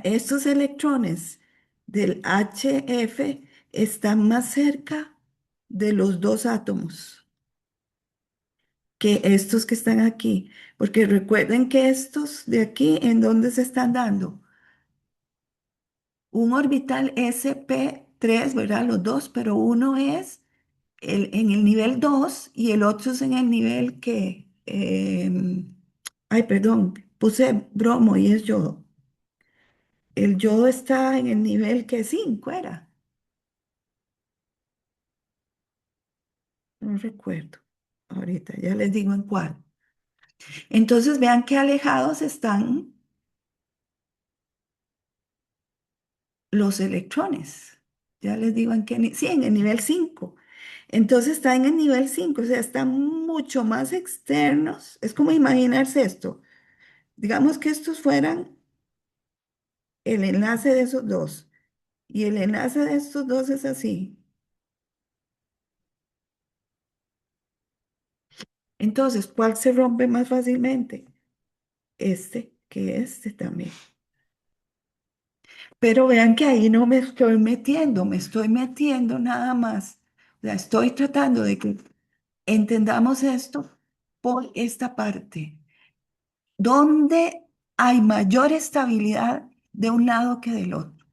estos electrones del HF están más cerca de los dos átomos que estos que están aquí. Porque recuerden que estos de aquí, ¿en dónde se están dando? Un orbital sp3, ¿verdad? Los dos, pero uno es en el nivel 2 y el otro es en el nivel que, ay, perdón, puse bromo y es yodo. El yodo está en el nivel que 5 era, no recuerdo. Ahorita ya les digo en cuál. Entonces vean qué alejados están los electrones. Ya les digo en qué, sí, en el nivel 5. Entonces está en el nivel 5, o sea, están mucho más externos. Es como imaginarse esto. Digamos que estos fueran el enlace de esos dos. Y el enlace de estos dos es así. Entonces, ¿cuál se rompe más fácilmente? Este que este también. Pero vean que ahí no me estoy metiendo nada más. O sea, estoy tratando de que entendamos esto por esta parte. ¿Dónde hay mayor estabilidad de un lado que del otro?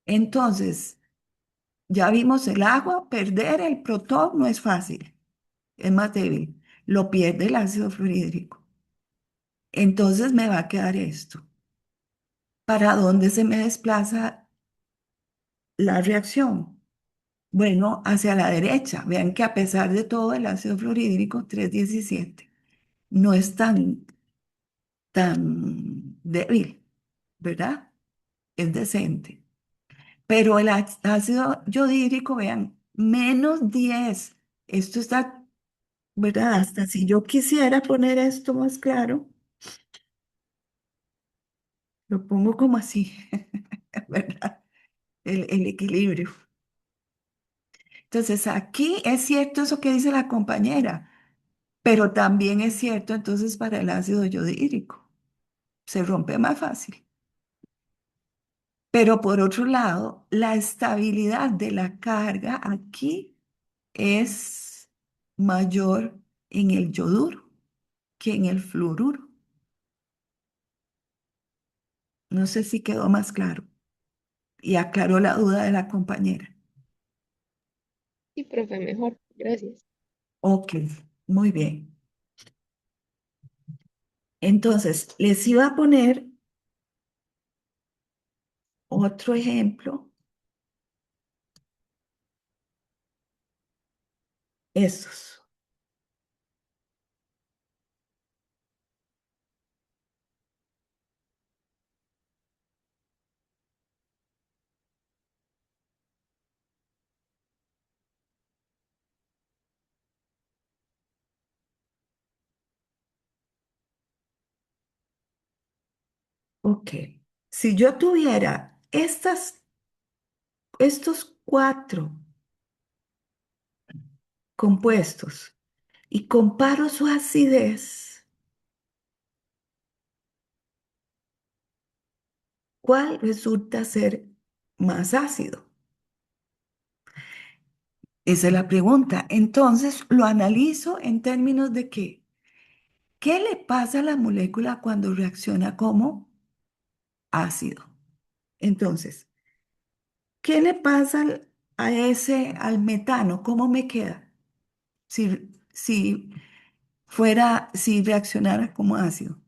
Entonces, ya vimos el agua, perder el protón no es fácil, es más débil. Lo pierde el ácido fluorhídrico. Entonces me va a quedar esto. ¿Para dónde se me desplaza la reacción? Bueno, hacia la derecha. Vean que a pesar de todo el ácido fluorhídrico 317 no es tan débil, ¿verdad? Es decente. Pero el ácido yodídrico, vean, -10. Esto está, ¿verdad? Hasta si yo quisiera poner esto más claro, lo pongo como así, ¿verdad? El equilibrio. Entonces, aquí es cierto eso que dice la compañera, pero también es cierto entonces para el ácido yodídrico. Se rompe más fácil. Pero por otro lado, la estabilidad de la carga aquí es mayor en el yoduro que en el fluoruro. No sé si quedó más claro y aclaró la duda de la compañera. Sí, profe, mejor. Gracias. Ok, muy bien. Entonces, les iba a poner otro ejemplo. Estos. Ok. Si yo tuviera estos cuatro compuestos y comparo su acidez, ¿cuál resulta ser más ácido? Esa es la pregunta. Entonces, lo analizo en términos de que, ¿qué le pasa a la molécula cuando reacciona como ácido? Entonces, ¿qué le pasa al metano? ¿Cómo me queda? Si reaccionara como ácido,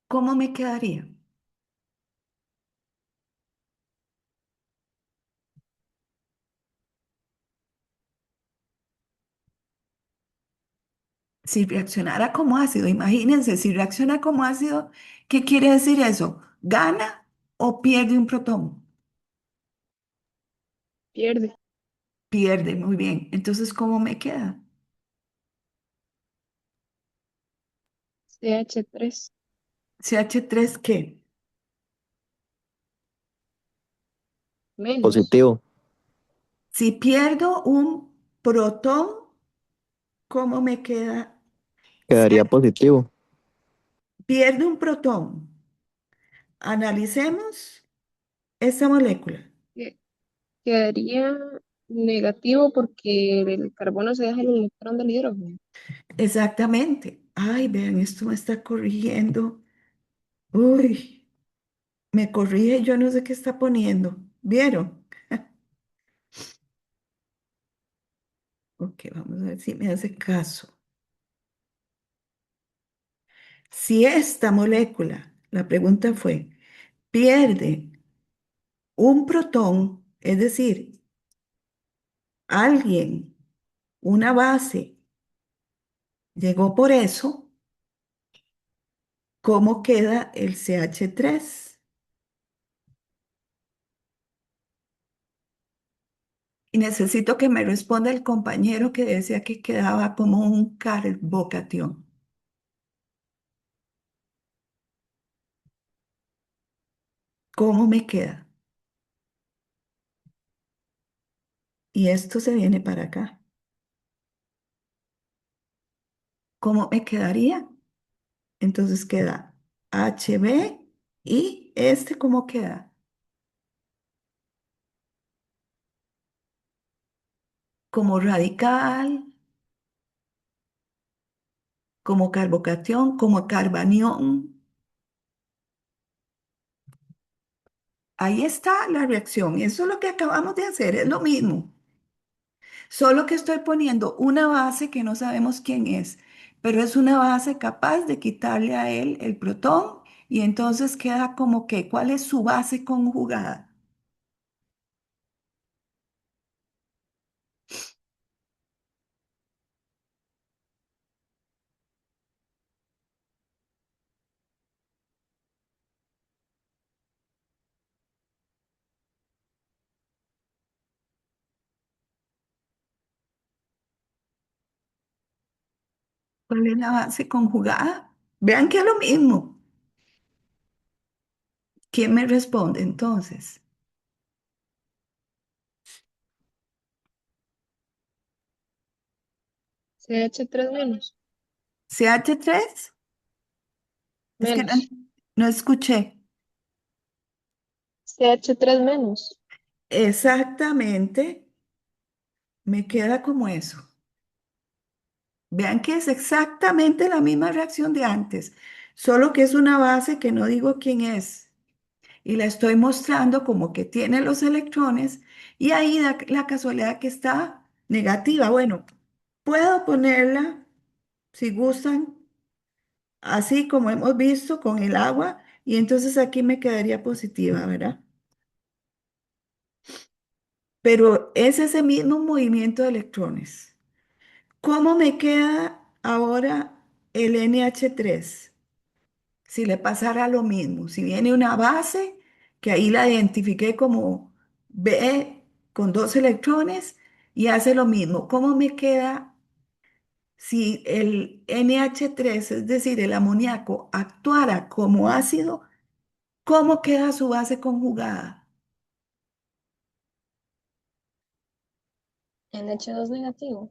¿cómo me quedaría? Si reaccionara como ácido, imagínense, si reacciona como ácido, ¿qué quiere decir eso? ¿Gana o pierde un protón? Pierde. Pierde, muy bien. Entonces, ¿cómo me queda? CH3 CH3, ¿qué? menos. Positivo. Si pierdo un protón, ¿cómo me queda? Si Quedaría positivo. pierdo un protón, analicemos esta molécula. Que- Quedaría negativo porque el carbono se deja el electrón del hidrógeno. Exactamente. Ay, vean, esto me está corrigiendo. Uy, me corrige, yo no sé qué está poniendo. ¿Vieron? Ok, vamos a ver si me hace caso. Si esta molécula, la pregunta fue, pierde un protón, es decir, alguien, una base, llegó por eso, ¿cómo queda el CH3? Y necesito que me responda el compañero que decía que quedaba como un carbocatión. ¿Cómo me queda? Y esto se viene para acá. ¿Cómo me quedaría? Entonces queda HB y este, ¿cómo queda? Como radical, como carbocatión, como carbanión. Ahí está la reacción. Eso es lo que acabamos de hacer, es lo mismo. Solo que estoy poniendo una base que no sabemos quién es, pero es una base capaz de quitarle a él el protón y entonces queda como que, ¿cuál es su base conjugada? ¿Cuál es la base conjugada? Vean que es lo mismo. ¿Quién me responde entonces? CH3 menos. ¿CH3? Es que no, Menos. no escuché. CH3 menos. Exactamente, me queda como eso. Vean que es exactamente la misma reacción de antes, solo que es una base que no digo quién es. Y la estoy mostrando como que tiene los electrones y ahí da la casualidad que está negativa. Bueno, puedo ponerla, si gustan, así como hemos visto con el agua, y entonces aquí me quedaría positiva, ¿verdad? Pero es ese mismo movimiento de electrones. ¿Cómo me queda ahora el NH3? Si le pasara lo mismo, si viene una base, que ahí la identifiqué como B con dos electrones y hace lo mismo. ¿Cómo me queda si el NH3, es decir, el amoníaco, actuara como ácido? ¿Cómo queda su base conjugada? NH2 negativo.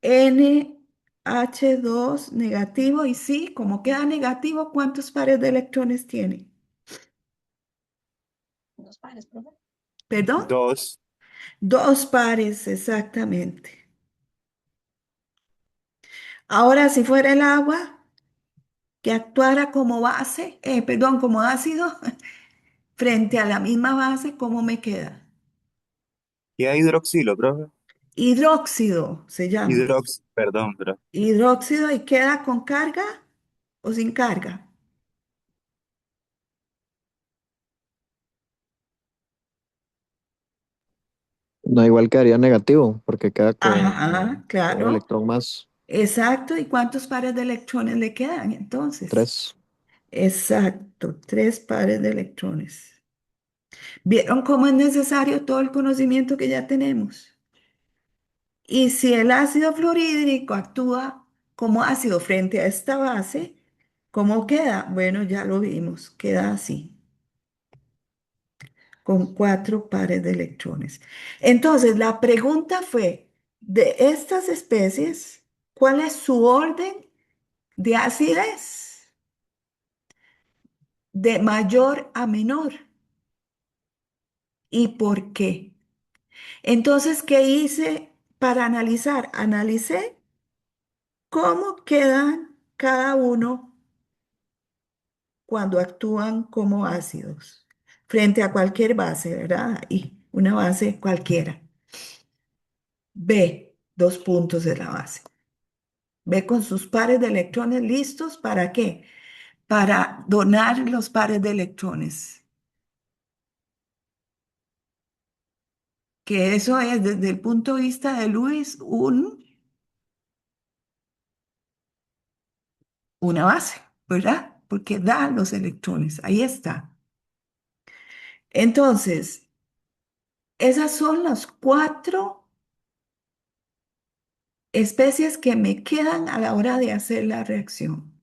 NH2 negativo y sí, como queda negativo, ¿cuántos pares de electrones tiene? Dos pares, profe. ¿Perdón? Dos. Dos pares, exactamente. Ahora, si fuera el agua que actuara como base, perdón, como ácido, frente a la misma base, ¿cómo me queda? ¿Qué hay hidroxilo, profe? Hidróxido se llama. Perdón, profe. Hidróxido y queda con carga o sin carga. No, igual quedaría negativo, porque queda Ajá, con un claro. electrón más. Exacto. ¿Y cuántos pares de electrones le quedan entonces? 3. Exacto, tres pares de electrones. ¿Vieron cómo es necesario todo el conocimiento que ya tenemos? Y si el ácido fluorhídrico actúa como ácido frente a esta base, ¿cómo queda? Bueno, ya lo vimos, queda así, con cuatro pares de electrones. Entonces, la pregunta fue, de estas especies, ¿cuál es su orden de acidez? De mayor a menor. ¿Y por qué? Entonces, ¿qué hice para analizar? Analicé cómo quedan cada uno cuando actúan como ácidos frente a cualquier base, ¿verdad? Y una base cualquiera. B, dos puntos de la base. B con sus pares de electrones listos, ¿para qué? Para donar los pares de electrones. Que eso es, desde el punto de vista de Lewis, una base, ¿verdad? Porque da los electrones. Ahí está. Entonces, esas son las cuatro especies que me quedan a la hora de hacer la reacción.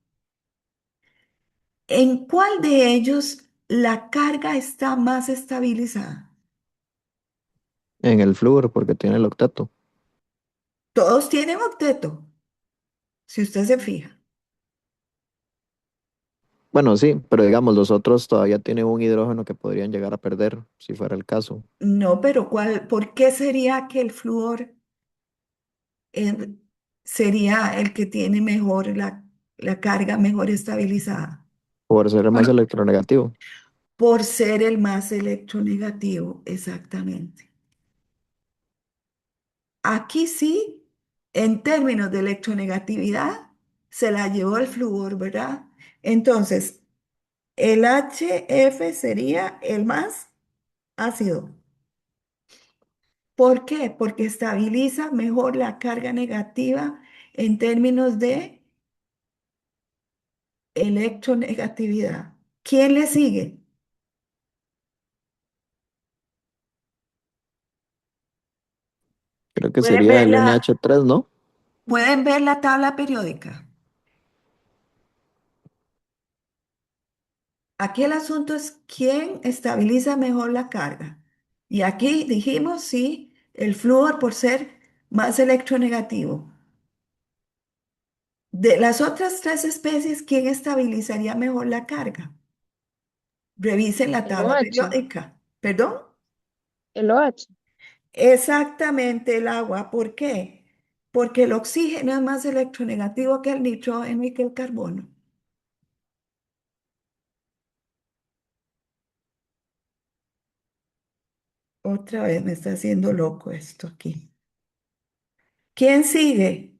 ¿En cuál de ellos la carga está más estabilizada? En el flúor, porque tiene el octeto. Todos tienen octeto, si usted se fija. Bueno, sí, pero digamos, los otros todavía tienen un hidrógeno que podrían llegar a perder, si fuera el caso. No, pero ¿por qué sería que el flúor eh, sería el que tiene mejor la carga mejor estabilizada? Por ser más Bueno, electronegativo. por ser el más electronegativo, exactamente. Aquí sí, en términos de electronegatividad, se la llevó el flúor, ¿verdad? Entonces, el HF sería el más ácido. ¿Por qué? Porque estabiliza mejor la carga negativa en términos de electronegatividad. ¿Quién le sigue? Creo que Pueden sería el verla. NH3, ¿no? ¿Pueden ver la tabla periódica? Aquí el asunto es quién estabiliza mejor la carga. Y aquí dijimos, sí, el flúor por ser más electronegativo. De las otras tres especies, ¿quién estabilizaría mejor la carga? Revisen la El tabla OH, periódica. ¿Perdón? el OH. Exactamente el agua. ¿Por qué? Porque el oxígeno es más electronegativo que el nitrógeno y que el carbono. Otra vez me está haciendo loco esto aquí. ¿Quién sigue?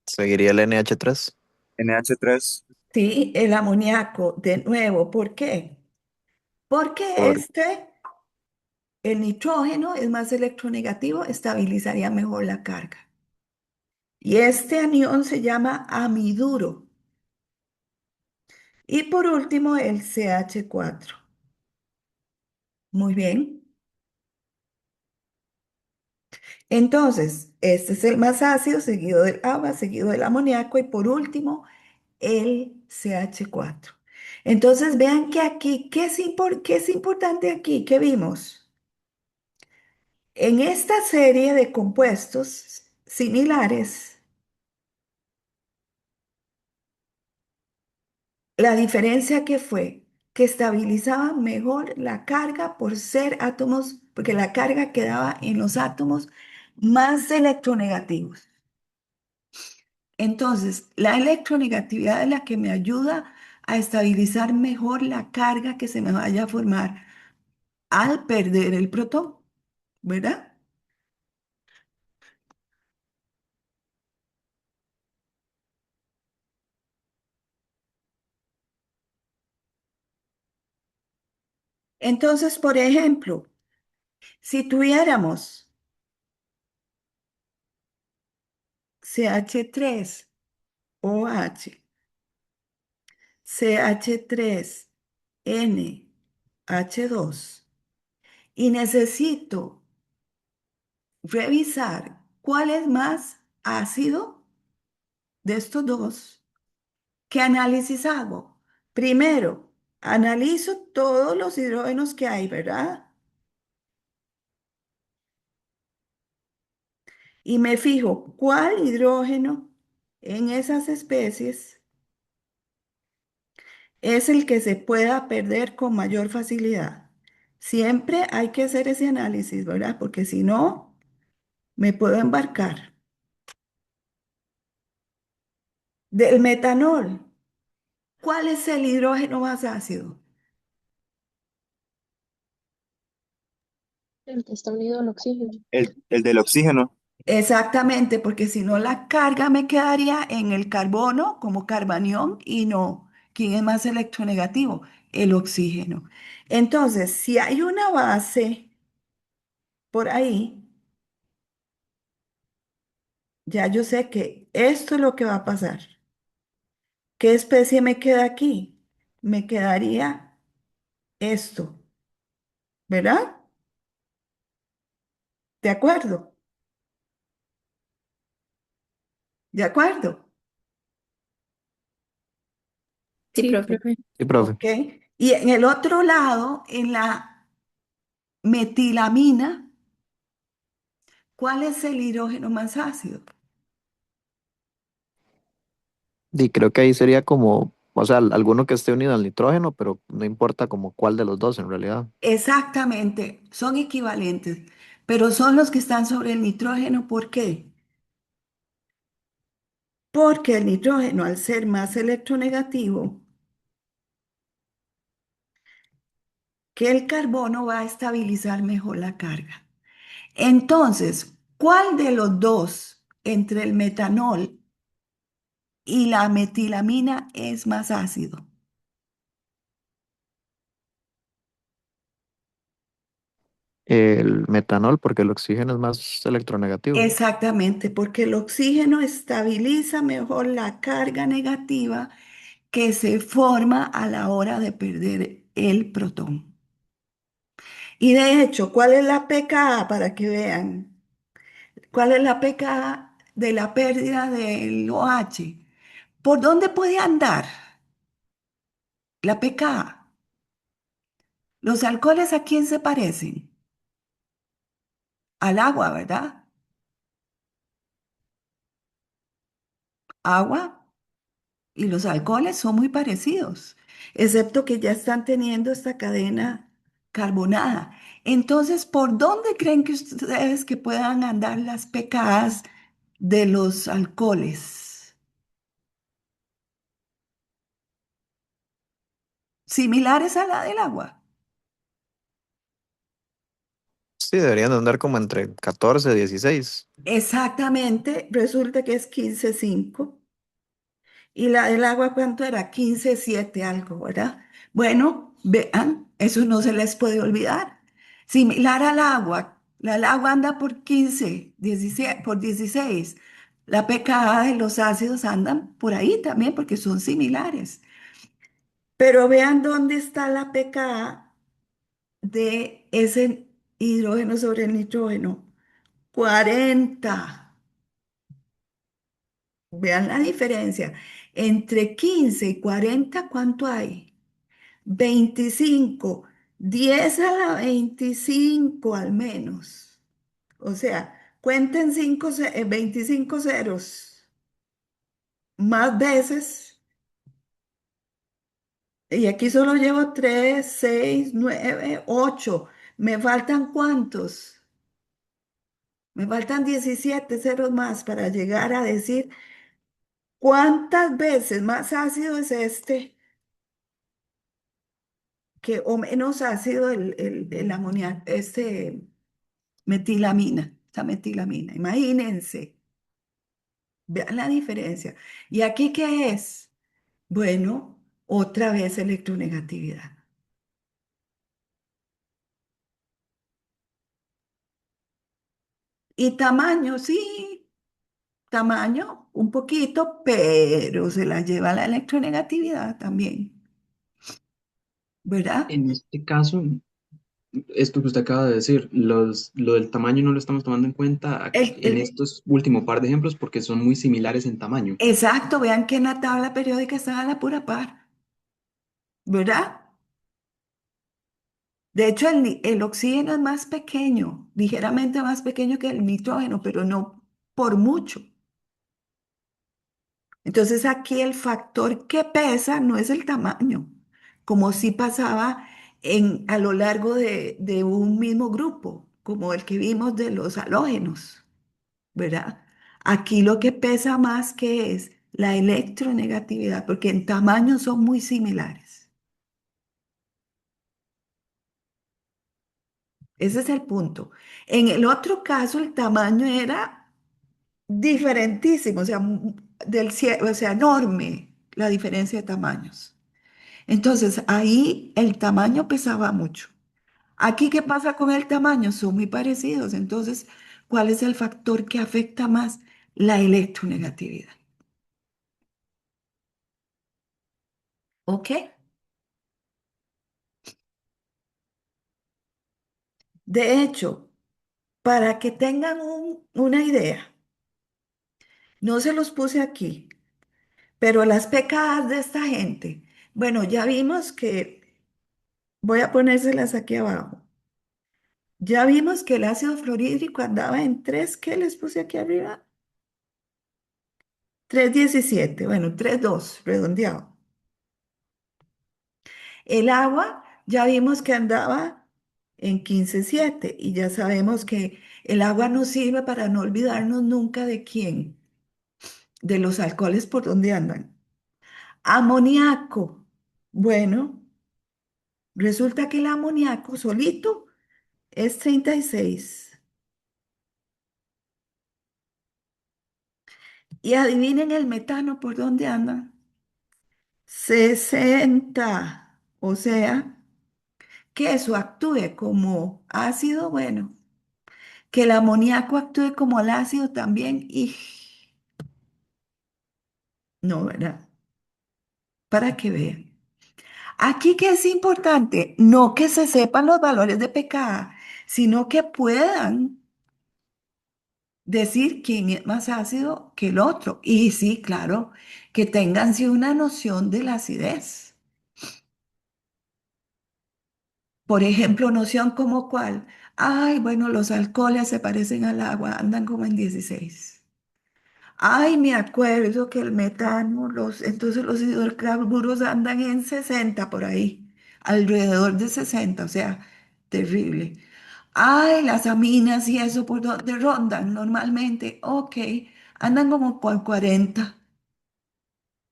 Seguiría el NH3. NH3 Sí, el amoníaco. De nuevo, ¿por qué? Porque por este, el nitrógeno es más electronegativo, estabilizaría mejor la carga. Y este anión se llama amiduro. Y por último, el CH4. Muy bien. Entonces, este es el más ácido, seguido del agua, seguido del amoníaco y por último, el CH4. Entonces, vean que aquí, ¿qué es importante aquí? ¿Qué vimos? En esta serie de compuestos similares, la diferencia que fue que estabilizaban mejor la carga por ser átomos, porque la carga quedaba en los átomos más electronegativos. Entonces, la electronegatividad es la que me ayuda a estabilizar mejor la carga que se me vaya a formar al perder el protón, ¿verdad? Entonces, por ejemplo, si tuviéramos CH3OH, CH3NH2 y necesito revisar cuál es más ácido de estos dos, ¿qué análisis hago? Primero, analizo todos los hidrógenos que hay, ¿verdad? Y me fijo cuál hidrógeno en esas especies es el que se pueda perder con mayor facilidad. Siempre hay que hacer ese análisis, ¿verdad? Porque si no, me puedo embarcar. Del metanol, ¿cuál es el hidrógeno más ácido? El que está unido al oxígeno. el del oxígeno. Exactamente, porque si no la carga me quedaría en el carbono como carbanión y no. ¿Quién es más electronegativo? El oxígeno. Entonces, si hay una base por ahí, ya yo sé que esto es lo que va a pasar. ¿Qué especie me queda aquí? Me quedaría esto, ¿verdad? ¿De acuerdo? ¿De acuerdo? Sí, Sí, profe. profe. Sí, profe. ¿Ok? Y en el otro lado, en la metilamina, ¿cuál es el hidrógeno más ácido? Y creo que ahí sería como, o sea, alguno que esté unido al nitrógeno, pero no importa como cuál de los dos en realidad. Exactamente, son equivalentes, pero son los que están sobre el nitrógeno. ¿Por qué? Porque el nitrógeno, al ser más electronegativo que el carbono, va a estabilizar mejor la carga. Entonces, ¿cuál de los dos entre el metanol y la metilamina es más ácido? El metanol, porque el oxígeno es más electronegativo. Exactamente, porque el oxígeno estabiliza mejor la carga negativa que se forma a la hora de perder el protón. Y de hecho, ¿cuál es la pKa para que vean? ¿Cuál es la pKa de la pérdida del OH? ¿Por dónde puede andar la pKa? Los alcoholes, ¿a quién se parecen? Al agua, ¿verdad? Agua y los alcoholes son muy parecidos, excepto que ya están teniendo esta cadena carbonada. Entonces, ¿por dónde creen que ustedes que puedan andar las pKas de los alcoholes? Similares a la del agua. Sí, deberían de andar como entre 14 y 16. Exactamente, resulta que es 15,5. Y la del agua, ¿cuánto era? 15,7 algo, ¿verdad? Bueno, vean, eso no se les puede olvidar. Similar al agua, la del agua anda por 15, 16, por 16. La pKa de los ácidos andan por ahí también porque son similares. Pero vean dónde está la pKa de ese hidrógeno sobre el nitrógeno. 40. Vean la diferencia. Entre 15 y 40, ¿cuánto hay? 25, 10 a la 25 al menos. O sea, cuenten 25 ceros más veces. Y aquí solo llevo 3, 6, 9, 8. ¿Me faltan cuántos? Me faltan 17 ceros más para llegar a decir cuántas veces más ácido es este que, o menos ácido el amoníaco, metilamina, esta metilamina. Imagínense, vean la diferencia. ¿Y aquí qué es? Bueno, otra vez electronegatividad. Y tamaño, sí, tamaño, un poquito, pero se la lleva la electronegatividad también, ¿verdad? En este caso, esto que usted acaba de decir, lo del tamaño no lo estamos tomando en cuenta El, en el- estos últimos par de ejemplos porque son muy similares en tamaño. exacto, vean que en la tabla periódica está a la pura par, ¿verdad? De hecho, el oxígeno es más pequeño, ligeramente más pequeño que el nitrógeno, pero no por mucho. Entonces aquí el factor que pesa no es el tamaño, como si pasaba a lo largo de un mismo grupo, como el que vimos de los halógenos, ¿verdad? Aquí lo que pesa más que es la electronegatividad, porque en tamaño son muy similares. Ese es el punto. En el otro caso, el tamaño era diferentísimo, o sea, o sea, enorme la diferencia de tamaños. Entonces, ahí el tamaño pesaba mucho. Aquí, ¿qué pasa con el tamaño? Son muy parecidos. Entonces, ¿cuál es el factor que afecta más? La electronegatividad. ¿Ok? De hecho, para que tengan una idea, no se los puse aquí, pero las pecadas de esta gente, bueno, ya vimos que, voy a ponérselas aquí abajo. Ya vimos que el ácido fluorhídrico andaba en 3. ¿Qué les puse aquí arriba? 3,17. Bueno, 3,2, redondeado. El agua, ya vimos que andaba en 15,7 y ya sabemos que el agua nos sirve para no olvidarnos nunca de quién, de los alcoholes por donde andan. Amoníaco. Bueno, resulta que el amoníaco solito es 36. Y adivinen el metano por dónde anda. 60. O sea, que eso actúe como ácido, bueno, que el amoníaco actúe como el ácido también, y no, ¿verdad? para que vean. Aquí que es importante, no que se sepan los valores de pKa, sino que puedan decir quién es más ácido que el otro. Y sí, claro, que tengan sí una noción de la acidez. Por ejemplo, noción como cuál. Ay, bueno, los alcoholes se parecen al agua, andan como en 16. Ay, me acuerdo que el metano, entonces los hidrocarburos andan en 60 por ahí, alrededor de 60, o sea, terrible. Ay, las aminas y eso por donde rondan normalmente, ok, andan como por 40.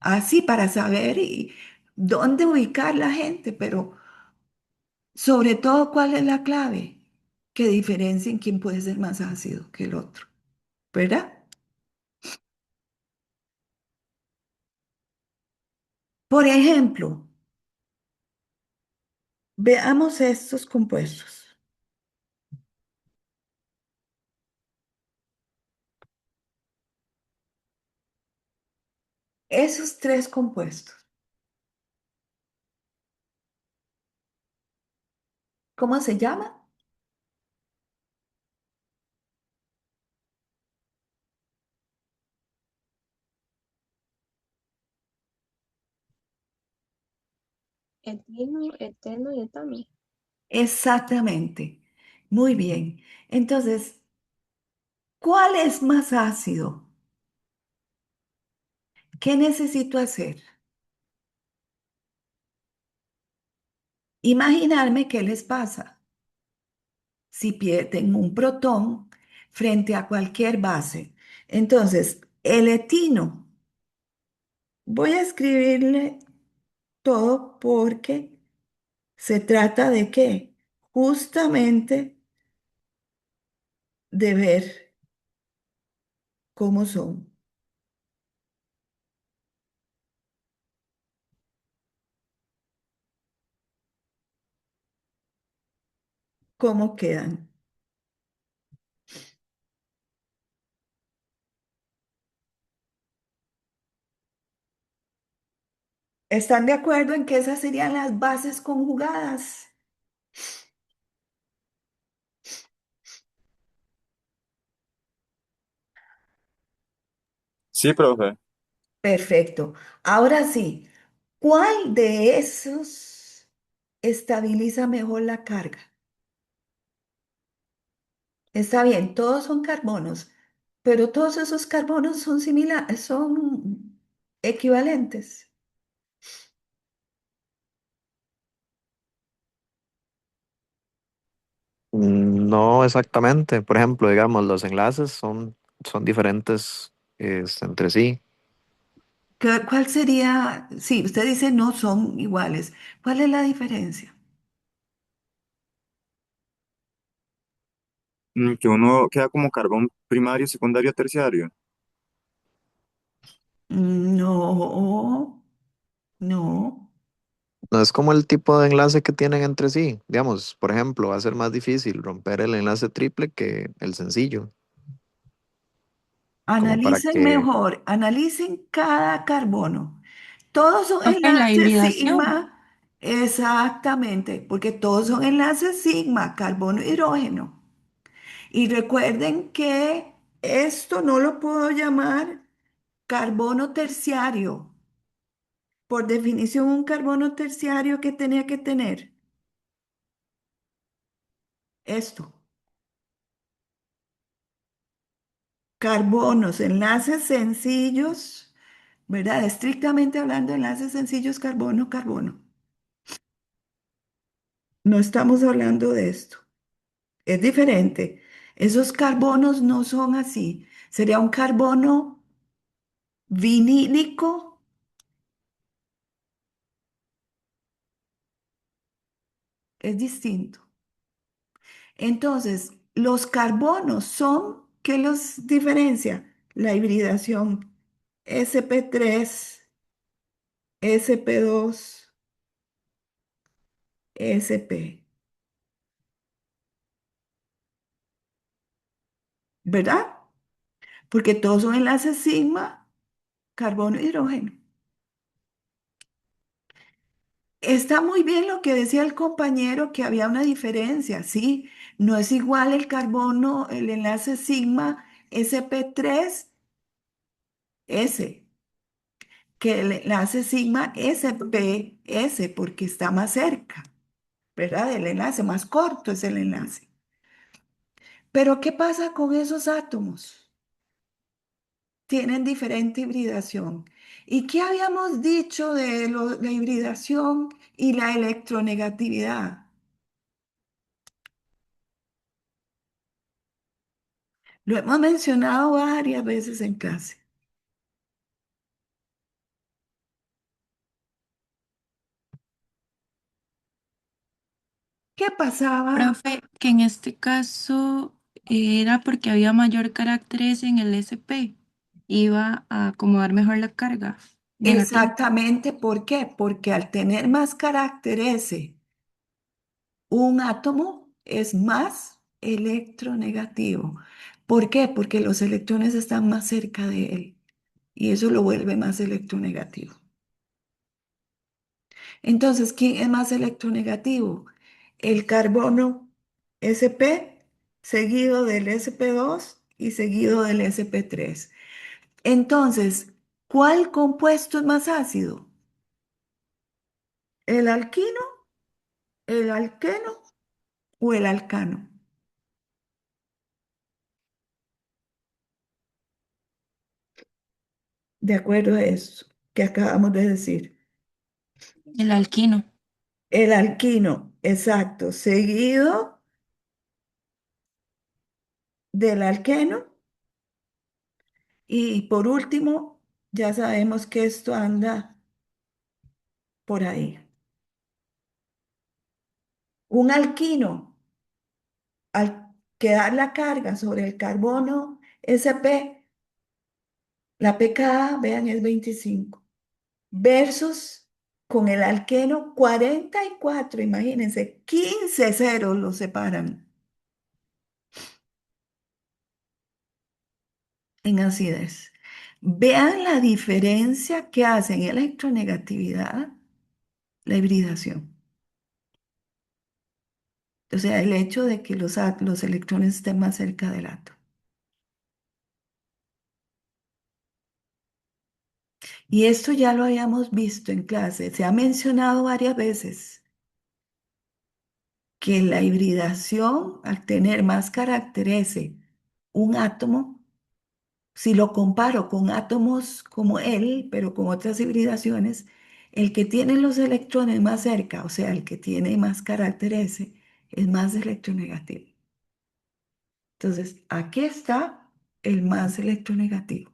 Así para saber y dónde ubicar la gente, pero sobre todo, ¿cuál es la clave? Que diferencien quién puede ser más ácido que el otro, ¿verdad? Por ejemplo, veamos estos compuestos. Esos tres compuestos, ¿cómo se llaman? Etilo, eteno y etano. Exactamente. Muy bien. Entonces, ¿cuál es más ácido? ¿Qué necesito hacer? Imaginarme qué les pasa si pierden un protón frente a cualquier base. Entonces, el etino, voy a escribirle todo porque se trata de qué? Justamente de ver cómo son, cómo quedan. ¿Están de acuerdo en que esas serían las bases conjugadas? Sí, profe. Perfecto. Ahora sí, ¿cuál de esos estabiliza mejor la carga? Está bien, todos son carbonos, pero todos esos carbonos son similares, son equivalentes. No exactamente. Por ejemplo, digamos, los enlaces son diferentes entre sí. ¿Cuál sería? Sí, usted dice no son iguales. ¿Cuál es la diferencia? Que uno queda como carbón primario, secundario, terciario. No, no. No es como el tipo de enlace que tienen entre sí. Digamos, por ejemplo, va a ser más difícil romper el enlace triple que el sencillo. Como para Analicen que mejor, analicen cada carbono. Todos son Ok, la enlaces hibridación. sigma, exactamente, porque todos son enlaces sigma, carbono, hidrógeno. Y recuerden que esto no lo puedo llamar carbono terciario. Por definición, un carbono terciario que tenía que tener esto. Carbonos, enlaces sencillos, ¿verdad? Estrictamente hablando, enlaces sencillos, carbono, carbono. No estamos hablando de esto. Es diferente. Esos carbonos no son así. Sería un carbono vinílico, es distinto. Entonces, los carbonos son, ¿qué los diferencia? La hibridación sp3, sp2, sp, ¿verdad? Porque todos son enlaces sigma, carbono, hidrógeno. Está muy bien lo que decía el compañero, que había una diferencia, ¿sí? No es igual el carbono, el enlace sigma sp3s que el enlace sigma sps, porque está más cerca, ¿verdad? El enlace más corto es el enlace. Pero ¿qué pasa con esos átomos? Tienen diferente hibridación. ¿Y qué habíamos dicho de la hibridación y la electronegatividad? Lo hemos mencionado varias veces en clase. ¿Qué pasaba? Profe, que en este caso era porque había mayor caracteres en el SP. Iba a acomodar mejor la carga negativa. Exactamente, ¿por qué? Porque al tener más carácter S, un átomo es más electronegativo. ¿Por qué? Porque los electrones están más cerca de él y eso lo vuelve más electronegativo. Entonces, ¿quién es más electronegativo? El carbono sp seguido del sp2 y seguido del sp3. Entonces, ¿cuál compuesto es más ácido? ¿El alquino, el alqueno o el alcano? De acuerdo a eso que acabamos de decir. El alquino. El alquino, exacto, seguido del alqueno. Y por último, ya sabemos que esto anda por ahí. Un alquino, al quedar la carga sobre el carbono sp, la pKa, vean, es 25, versus con el alqueno 44, imagínense, 15 ceros los separan en acidez. Vean la diferencia que hace en electronegatividad la hibridación. O sea, el hecho de que los electrones estén más cerca del átomo. Y esto ya lo habíamos visto en clase, se ha mencionado varias veces que la hibridación, al tener más carácter S, un átomo, si lo comparo con átomos como él, pero con otras hibridaciones, el que tiene los electrones más cerca, o sea, el que tiene más carácter S, es más electronegativo. Entonces, aquí está el más electronegativo.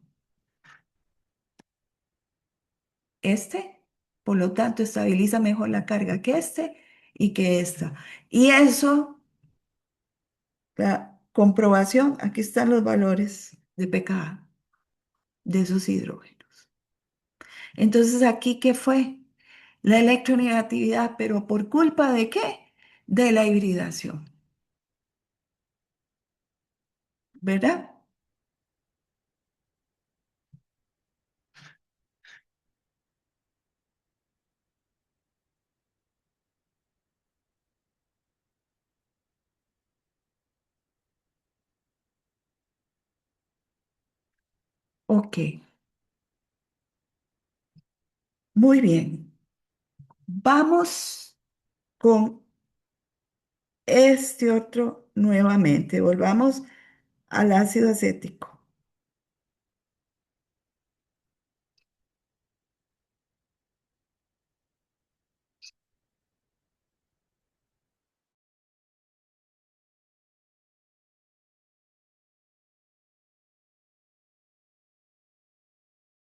Este, por lo tanto, estabiliza mejor la carga que este y que esta. Y eso, la comprobación, aquí están los valores de pKa de esos hidrógenos. Entonces, aquí, ¿qué fue? La electronegatividad, pero ¿por culpa de qué? De la hibridación, ¿verdad? Ok, muy bien. Vamos con este otro nuevamente. Volvamos al ácido acético.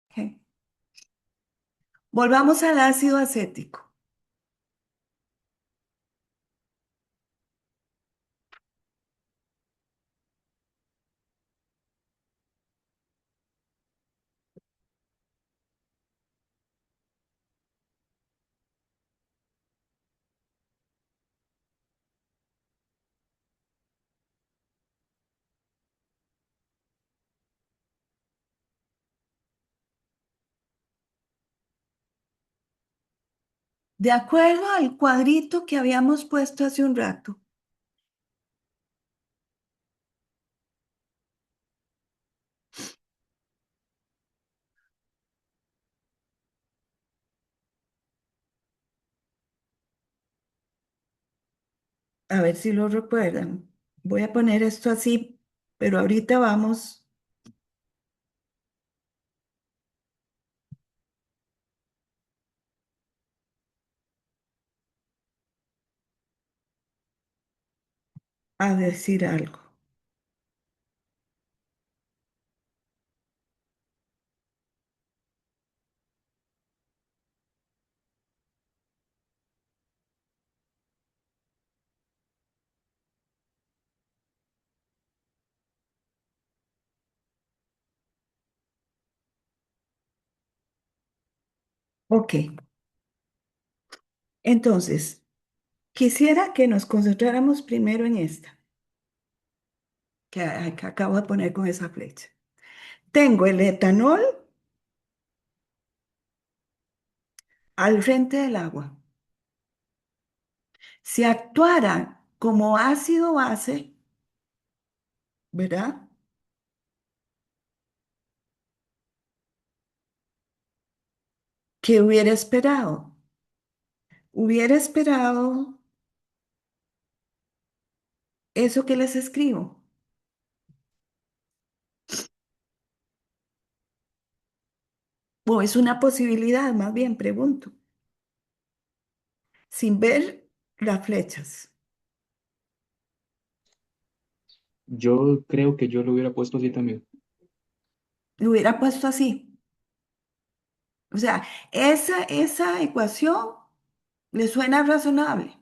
Ok. Volvamos al ácido acético. De acuerdo al cuadrito que habíamos puesto hace un rato, a ver si lo recuerdan. Voy a poner esto así, pero ahorita vamos a decir algo. Ok, entonces, quisiera que nos concentráramos primero en esta, que acabo de poner con esa flecha. Tengo el etanol al frente del agua. Si actuara como ácido base, ¿verdad? ¿Qué hubiera esperado? Hubiera esperado eso que les escribo. O es una posibilidad, más bien, pregunto, sin ver las flechas. Yo creo que yo lo hubiera puesto así también. Lo hubiera puesto así. O sea, esa ecuación le suena razonable.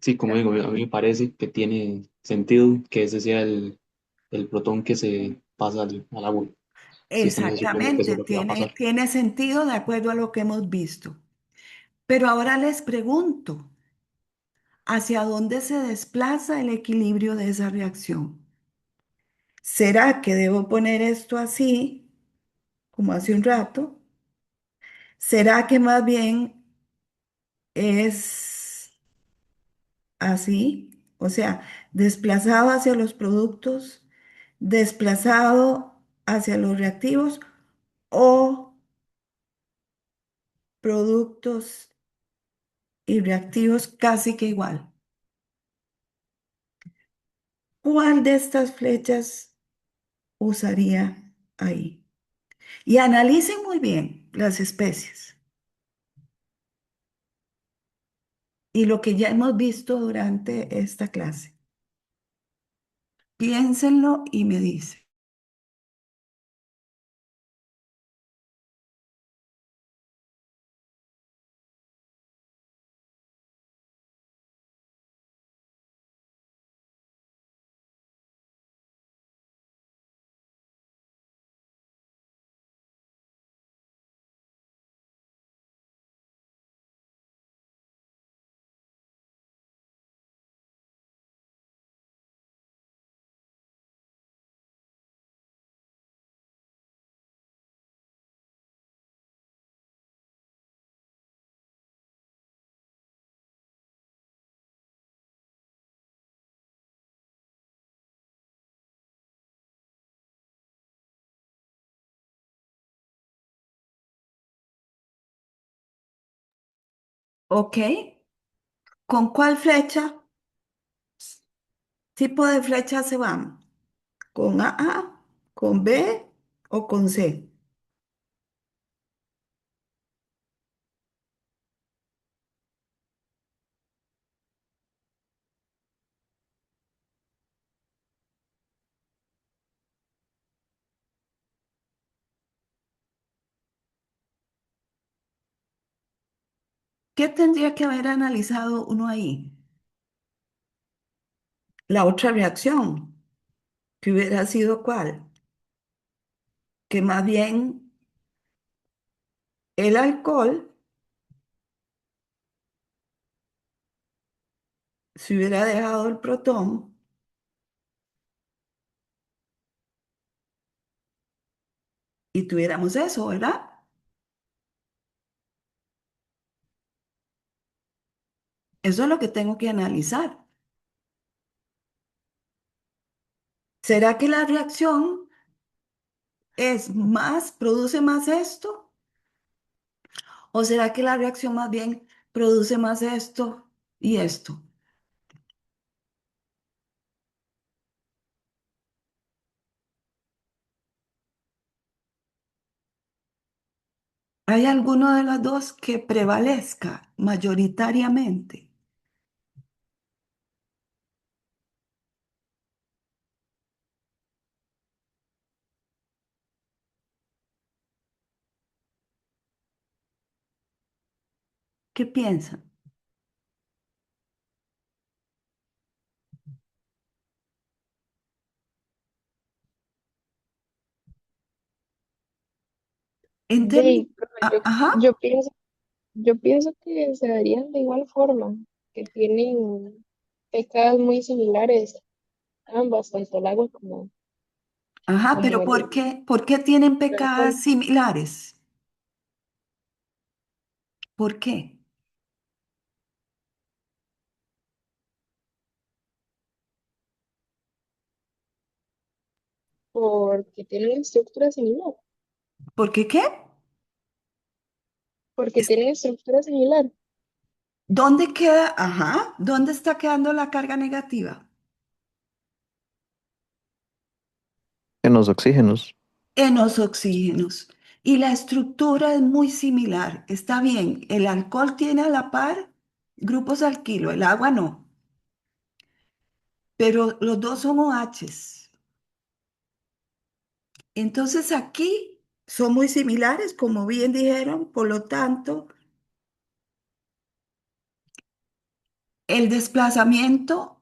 Sí, como digo, a mí me parece que tiene sentido que ese sea el protón que se pasa al agua. Si es que no se supone que eso es Exactamente, lo que va a pasar. tiene sentido de acuerdo a lo que hemos visto. Pero ahora les pregunto, ¿hacia dónde se desplaza el equilibrio de esa reacción? ¿Será que debo poner esto así, como hace un rato? ¿Será que más bien es así? O sea, desplazado hacia los productos, desplazado hacia los reactivos o productos y reactivos casi que igual. ¿Cuál de estas flechas usaría ahí? Y analicen muy bien las especies y lo que ya hemos visto durante esta clase. Piénsenlo y me dicen. ¿Ok? ¿Con cuál flecha, tipo de flecha se van? ¿Con AA, con B o con C? ¿Qué tendría que haber analizado uno ahí? La otra reacción, que hubiera sido cuál? Que más bien el alcohol se hubiera dejado el protón y tuviéramos eso, ¿verdad? Eso es lo que tengo que analizar. ¿Será que la reacción produce más esto? ¿O será que la reacción más bien produce más esto y esto? ¿Hay alguno de los dos que prevalezca mayoritariamente? ¿Qué piensan? En términos... De, profe, yo, Ajá, yo pienso, yo pienso que se darían de igual forma, que tienen pecados muy similares, ambas, tanto el agua ajá, como pero el por qué tienen alcohol, pKs similares? ¿Por qué? porque tienen estructura similar, ¿Por qué qué? porque Es- tienen estructura similar, ¿Dónde queda? Ajá, ¿dónde está quedando la carga negativa? En los oxígenos. En los oxígenos. Y la estructura es muy similar. Está bien, el alcohol tiene a la par grupos alquilo, el agua no, pero los dos son OHs. Entonces aquí son muy similares, como bien dijeron, por lo tanto, el desplazamiento,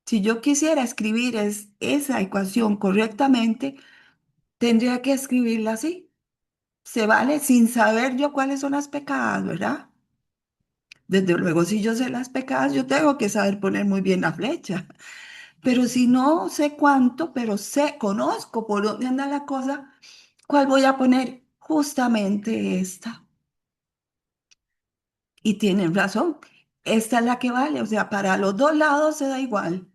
si yo quisiera escribir esa ecuación correctamente, tendría que escribirla así. Se vale sin saber yo cuáles son las pecadas, ¿verdad? Desde luego, si yo sé las pecadas, yo tengo que saber poner muy bien la flecha. Pero si no sé cuánto, pero sé, conozco por dónde anda la cosa, ¿cuál voy a poner? Justamente esta. Y tienen razón, esta es la que vale, o sea, para los dos lados se da igual.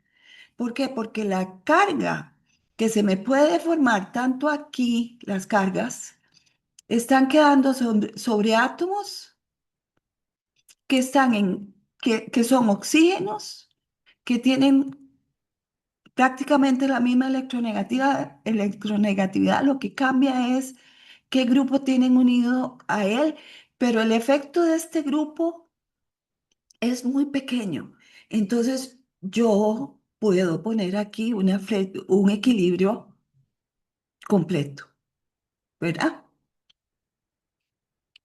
¿Por qué? Porque la carga que se me puede formar tanto aquí, las cargas, están quedando sobre átomos que están que son oxígenos, que tienen prácticamente la misma electronegatividad. Lo que cambia es qué grupo tienen unido a él, pero el efecto de este grupo es muy pequeño. Entonces, yo puedo poner aquí un equilibrio completo, ¿verdad?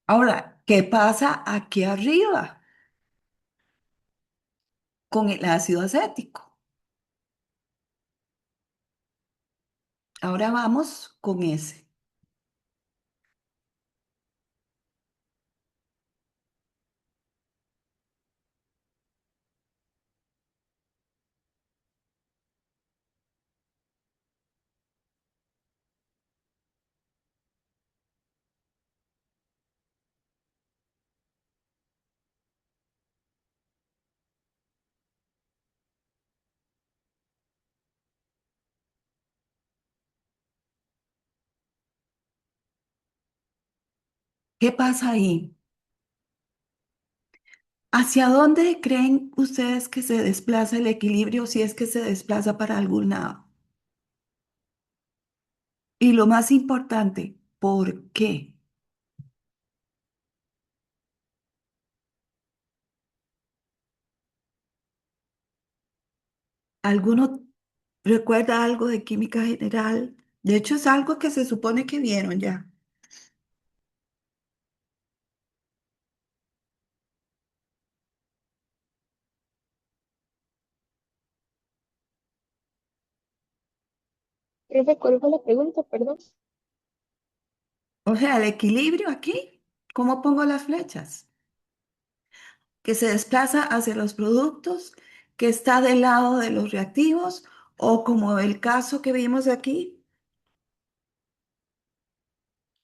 Ahora, ¿qué pasa aquí arriba con el ácido acético? Ahora vamos con ese. ¿Qué pasa ahí? ¿Hacia dónde creen ustedes que se desplaza el equilibrio si es que se desplaza para algún lado? Y lo más importante, ¿por qué? ¿Alguno recuerda algo de química general? De hecho, es algo que se supone que vieron ya. profe, ¿cuál fue la pregunta? Perdón. O sea, el equilibrio aquí, ¿cómo pongo las flechas? Que se desplaza hacia los productos, que está del lado de los reactivos, o como el caso que vimos aquí,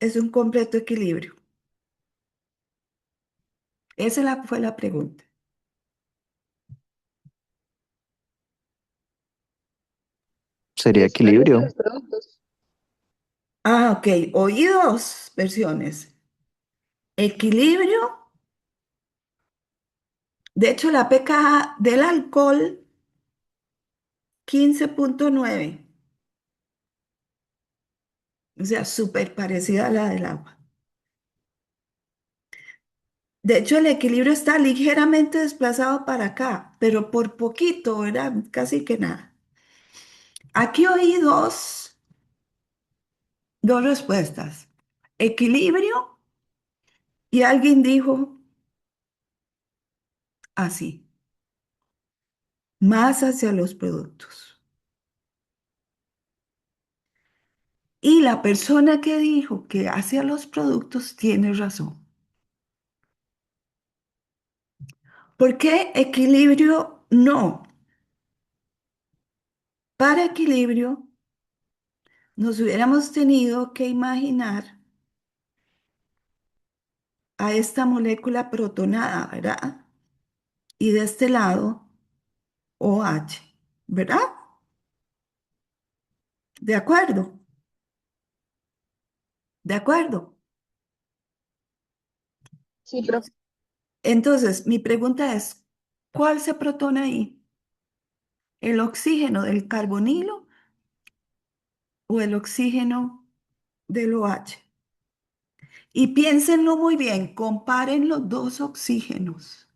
es un completo equilibrio. Fue la pregunta. Sería Después de equilibrio. los productos. Ah, ok, oí dos versiones. Equilibrio, de hecho la pKa del alcohol 15,9, o sea, súper parecida a la del agua. De hecho, el equilibrio está ligeramente desplazado para acá, pero por poquito, era casi que nada. Aquí oí dos respuestas. Equilibrio y alguien dijo así, más hacia los productos. Y la persona que dijo que hacia los productos tiene razón. ¿Por qué equilibrio no? Para equilibrio nos hubiéramos tenido que imaginar a esta molécula protonada, ¿verdad? Y de este lado, OH, ¿verdad? ¿De acuerdo? ¿De acuerdo? Sí, profe. Entonces, mi pregunta es, ¿cuál se protona ahí? ¿El oxígeno del carbonilo o el oxígeno del OH? Y piénsenlo muy bien, comparen los dos oxígenos.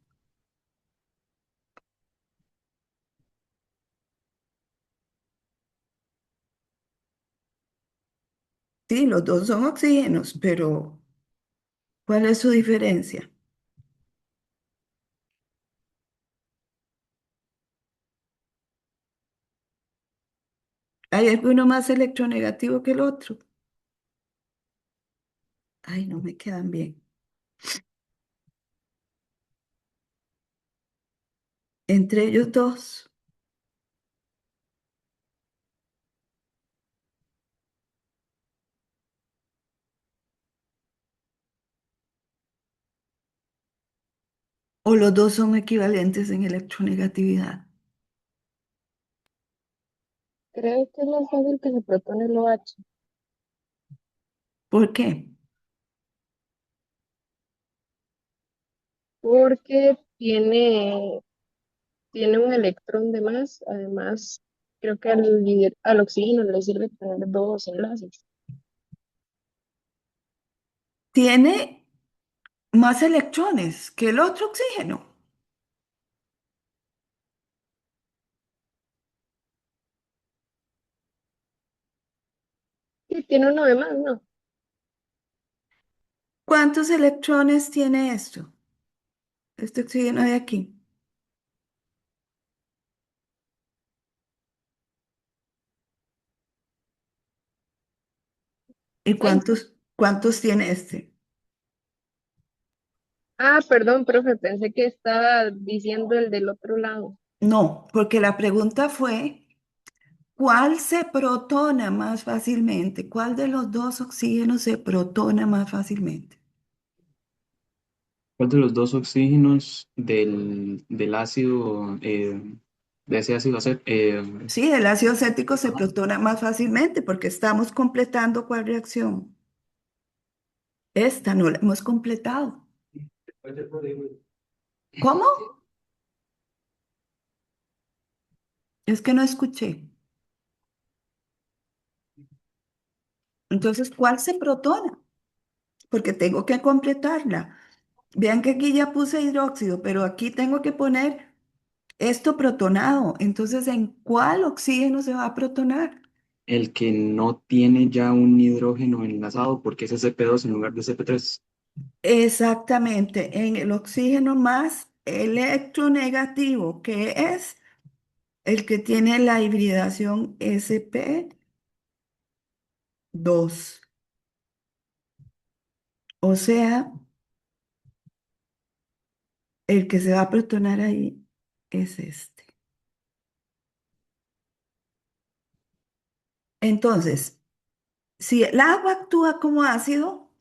Sí, los dos son oxígenos, pero ¿cuál es su diferencia? ¿Hay alguno más electronegativo que el otro? Ay, no me quedan bien. Entre ellos dos. ¿O los dos son equivalentes en electronegatividad? Creo que es más fácil que se protone el OH, ¿Por qué? porque tiene un electrón de más. Además, creo que al oxígeno le sirve tener dos enlaces. Tiene más electrones que el otro oxígeno. Sí, tiene uno de más, ¿no? ¿Cuántos electrones tiene esto? Este oxígeno de aquí. ¿Y Seis. cuántos tiene este? Ah, perdón, profe, pensé que estaba diciendo el del otro lado. No, porque la pregunta fue, ¿cuál se protona más fácilmente? ¿Cuál de los dos oxígenos se protona más fácilmente? ¿Cuál de los dos oxígenos del ácido, de ese ácido Sí, el ácido acético se protona más fácilmente porque estamos completando cuál reacción. Esta no la hemos completado. ¿Cómo? Es que no escuché. Entonces, ¿cuál se protona? Porque tengo que completarla. Vean que aquí ya puse hidróxido, pero aquí tengo que poner esto protonado. Entonces, ¿en cuál oxígeno se va a protonar? el que no tiene ya un hidrógeno enlazado porque es CP2 en lugar de CP3? Exactamente, en el oxígeno más electronegativo, que es el que tiene la hibridación sp2. O sea, el que se va a protonar ahí es este. Entonces, si el agua actúa como ácido,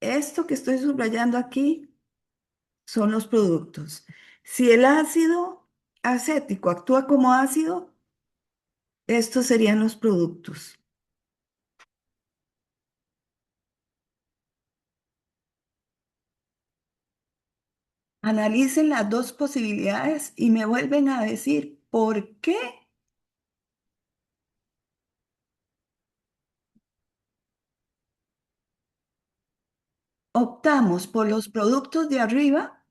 esto que estoy subrayando aquí son los productos. Si el ácido acético actúa como ácido, Estos serían los productos. Analicen las dos posibilidades y me vuelven a decir por qué optamos por los productos de arriba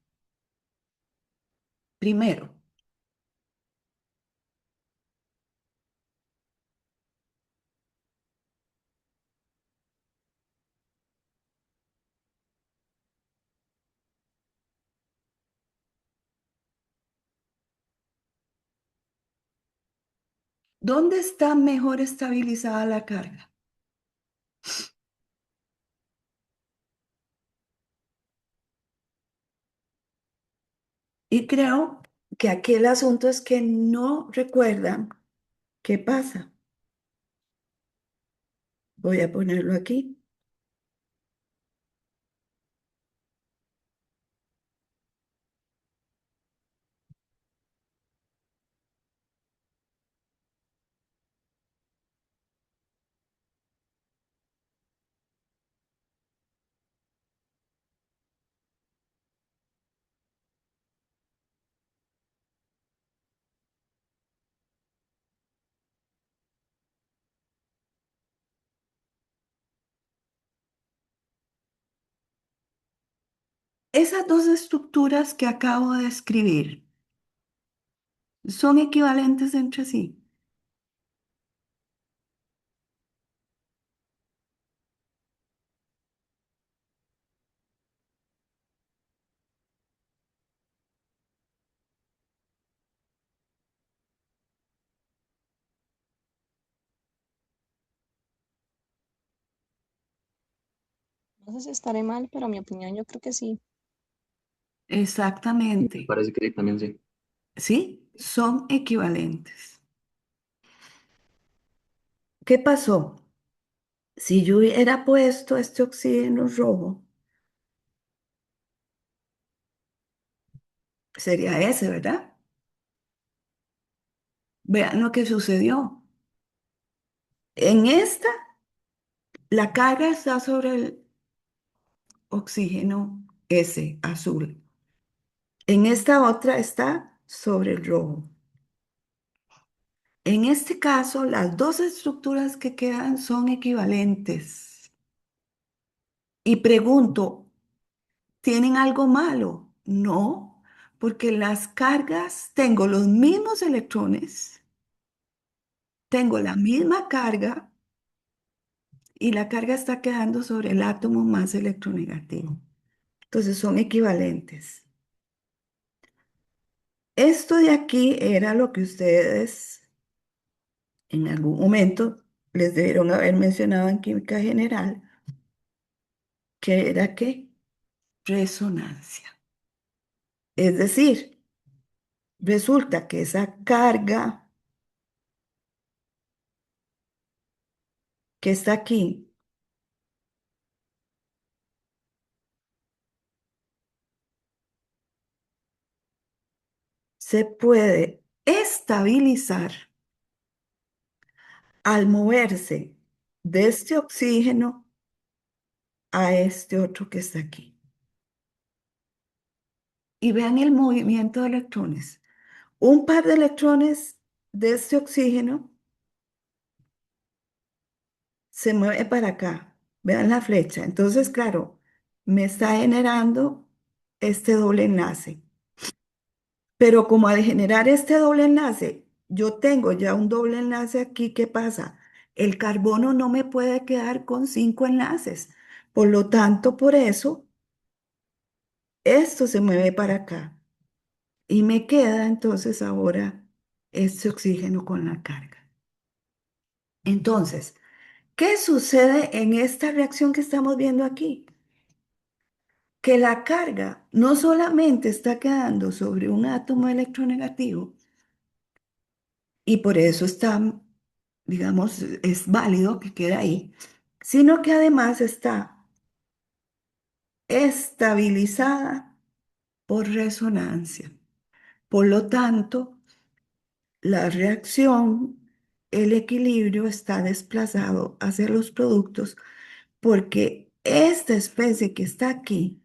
primero. ¿Dónde está mejor estabilizada la carga? Y creo que aquí el asunto es que no recuerdan qué pasa. Voy a ponerlo aquí. Esas dos estructuras que acabo de escribir son equivalentes entre sí. No sé si estaré mal, pero a mi opinión yo creo que sí. Sí, me Exactamente. parece que también sí. ¿Sí? Son equivalentes. ¿Qué pasó? Si yo hubiera puesto este oxígeno rojo, sería ese, ¿verdad? Vean lo que sucedió. En esta, la carga está sobre el oxígeno S azul. En esta otra está sobre el rojo. En este caso, las dos estructuras que quedan son equivalentes. Y pregunto, ¿tienen algo malo? No, porque las cargas, tengo los mismos electrones, tengo la misma carga y la carga está quedando sobre el átomo más electronegativo. Entonces son equivalentes. Esto de aquí era lo que ustedes en algún momento les debieron haber mencionado en química general, que era ¿qué? Resonancia. Es decir, resulta que esa carga que está aquí se puede estabilizar al moverse de este oxígeno a este otro que está aquí. Y vean el movimiento de electrones. Un par de electrones de este oxígeno se mueve para acá. Vean la flecha. Entonces, claro, me está generando este doble enlace. Pero como al generar este doble enlace, yo tengo ya un doble enlace aquí, ¿qué pasa? El carbono no me puede quedar con 5 enlaces. Por lo tanto, por eso, esto se mueve para acá. Y me queda entonces ahora este oxígeno con la carga. Entonces, ¿qué sucede en esta reacción que estamos viendo aquí? Que la carga no solamente está quedando sobre un átomo electronegativo, y por eso está, digamos, es válido que quede ahí, sino que además está estabilizada por resonancia. Por lo tanto, la reacción el equilibrio está desplazado hacia los productos porque esta especie que está aquí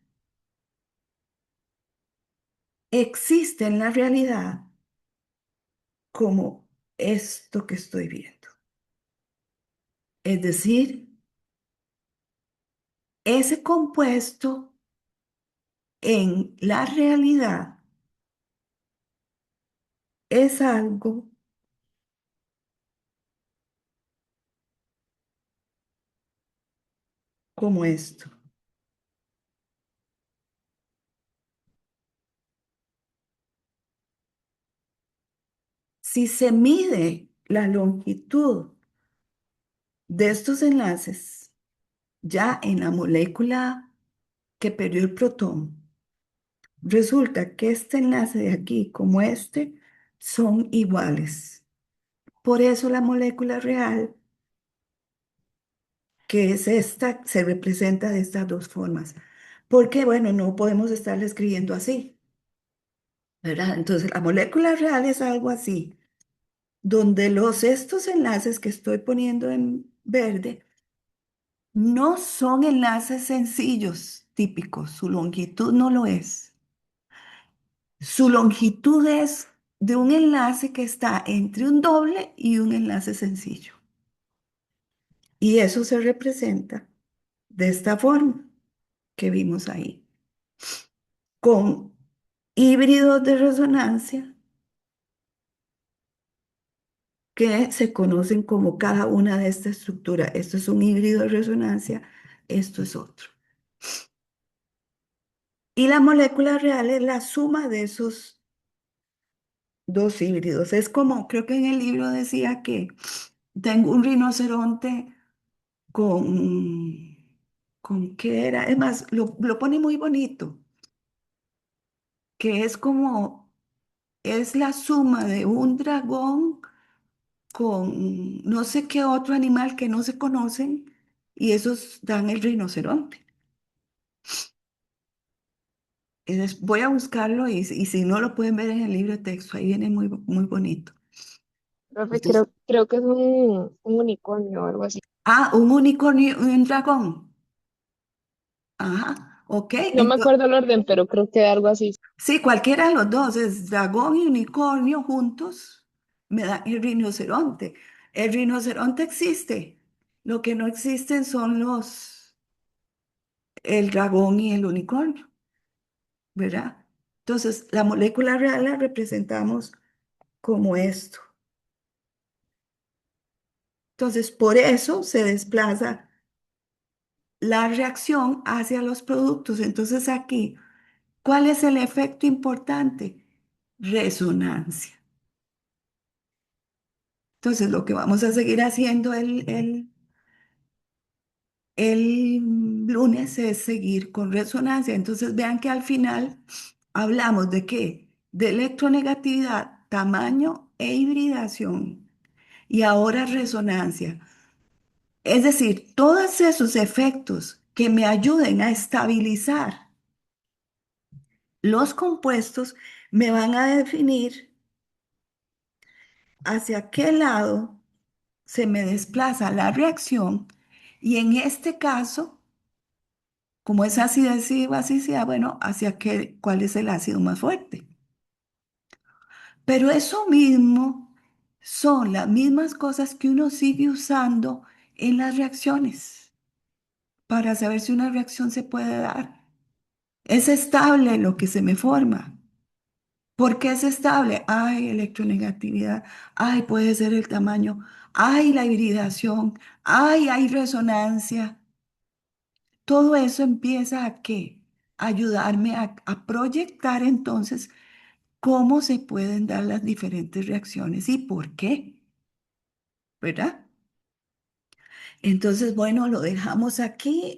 existe en la realidad como esto que estoy viendo. Es decir, ese compuesto en la realidad es algo como esto. Si se mide la longitud de estos enlaces ya en la molécula que perdió el protón, resulta que este enlace de aquí como este son iguales. Por eso la molécula real, que es esta, se representa de estas dos formas. Porque, bueno, no podemos estarle escribiendo así, ¿verdad? Entonces, la molécula real es algo así, donde estos enlaces que estoy poniendo en verde no son enlaces sencillos típicos, su longitud no lo es. Su longitud es de un enlace que está entre un doble y un enlace sencillo. Y eso se representa de esta forma que vimos ahí, con híbridos de resonancia que se conocen como cada una de estas estructuras. Esto es un híbrido de resonancia, esto es otro. Y la molécula real es la suma de esos dos híbridos. Es como, creo que en el libro decía que tengo un rinoceronte con, ¿con qué era? Es más, lo pone muy bonito, que es como, es la suma de un dragón con no sé qué otro animal que no se conocen y esos dan el rinoceronte. Voy a buscarlo y si no lo pueden ver en el libro de texto, ahí viene muy, muy bonito. Profe, Entonces, creo que es un unicornio o algo así. un unicornio y un dragón. Ajá, ok. No me acuerdo el orden, pero creo que algo así. Sí, cualquiera de los dos, es dragón y unicornio juntos, me da el rinoceronte. El rinoceronte existe. Lo que no existen son el dragón y el unicornio, ¿verdad? Entonces, la molécula real la representamos como esto. Entonces, por eso se desplaza la reacción hacia los productos. Entonces, aquí, ¿cuál es el efecto importante? Resonancia. Entonces, lo que vamos a seguir haciendo el lunes es seguir con resonancia. Entonces, vean que al final hablamos de qué? De electronegatividad, tamaño e hibridación. Y ahora resonancia. Es decir, todos esos efectos que me ayuden a estabilizar los compuestos me van a definir hacia qué lado se me desplaza la reacción y en este caso, como es acidez y basicidad, bueno, hacia cuál es el ácido más fuerte. Pero eso mismo son las mismas cosas que uno sigue usando en las reacciones para saber si una reacción se puede dar. Es estable lo que se me forma. ¿Por qué es estable? Ay, electronegatividad. Ay, puede ser el tamaño. Ay, la hibridación. Ay, hay resonancia. Todo eso empieza a qué? Ayudarme a proyectar entonces cómo se pueden dar las diferentes reacciones y por qué, ¿verdad? Entonces, bueno, lo dejamos aquí.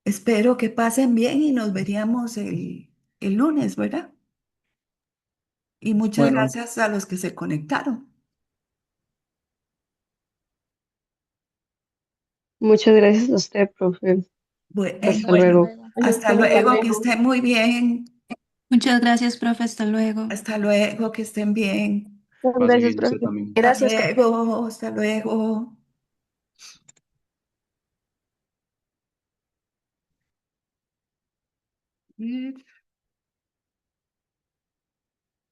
Espero que pasen bien y nos veríamos el lunes, ¿verdad? Y muchas Bueno, gracias a los que se conectaron. Muchas gracias a usted, profe. Hasta Bueno, luego. hasta Hasta luego, que luego. estén muy bien. Muchas gracias, profe. Hasta luego. Hasta luego, que estén bien. Muchas Va a gracias, seguir profe. usted también. Hasta Gracias, profe. luego, hasta luego.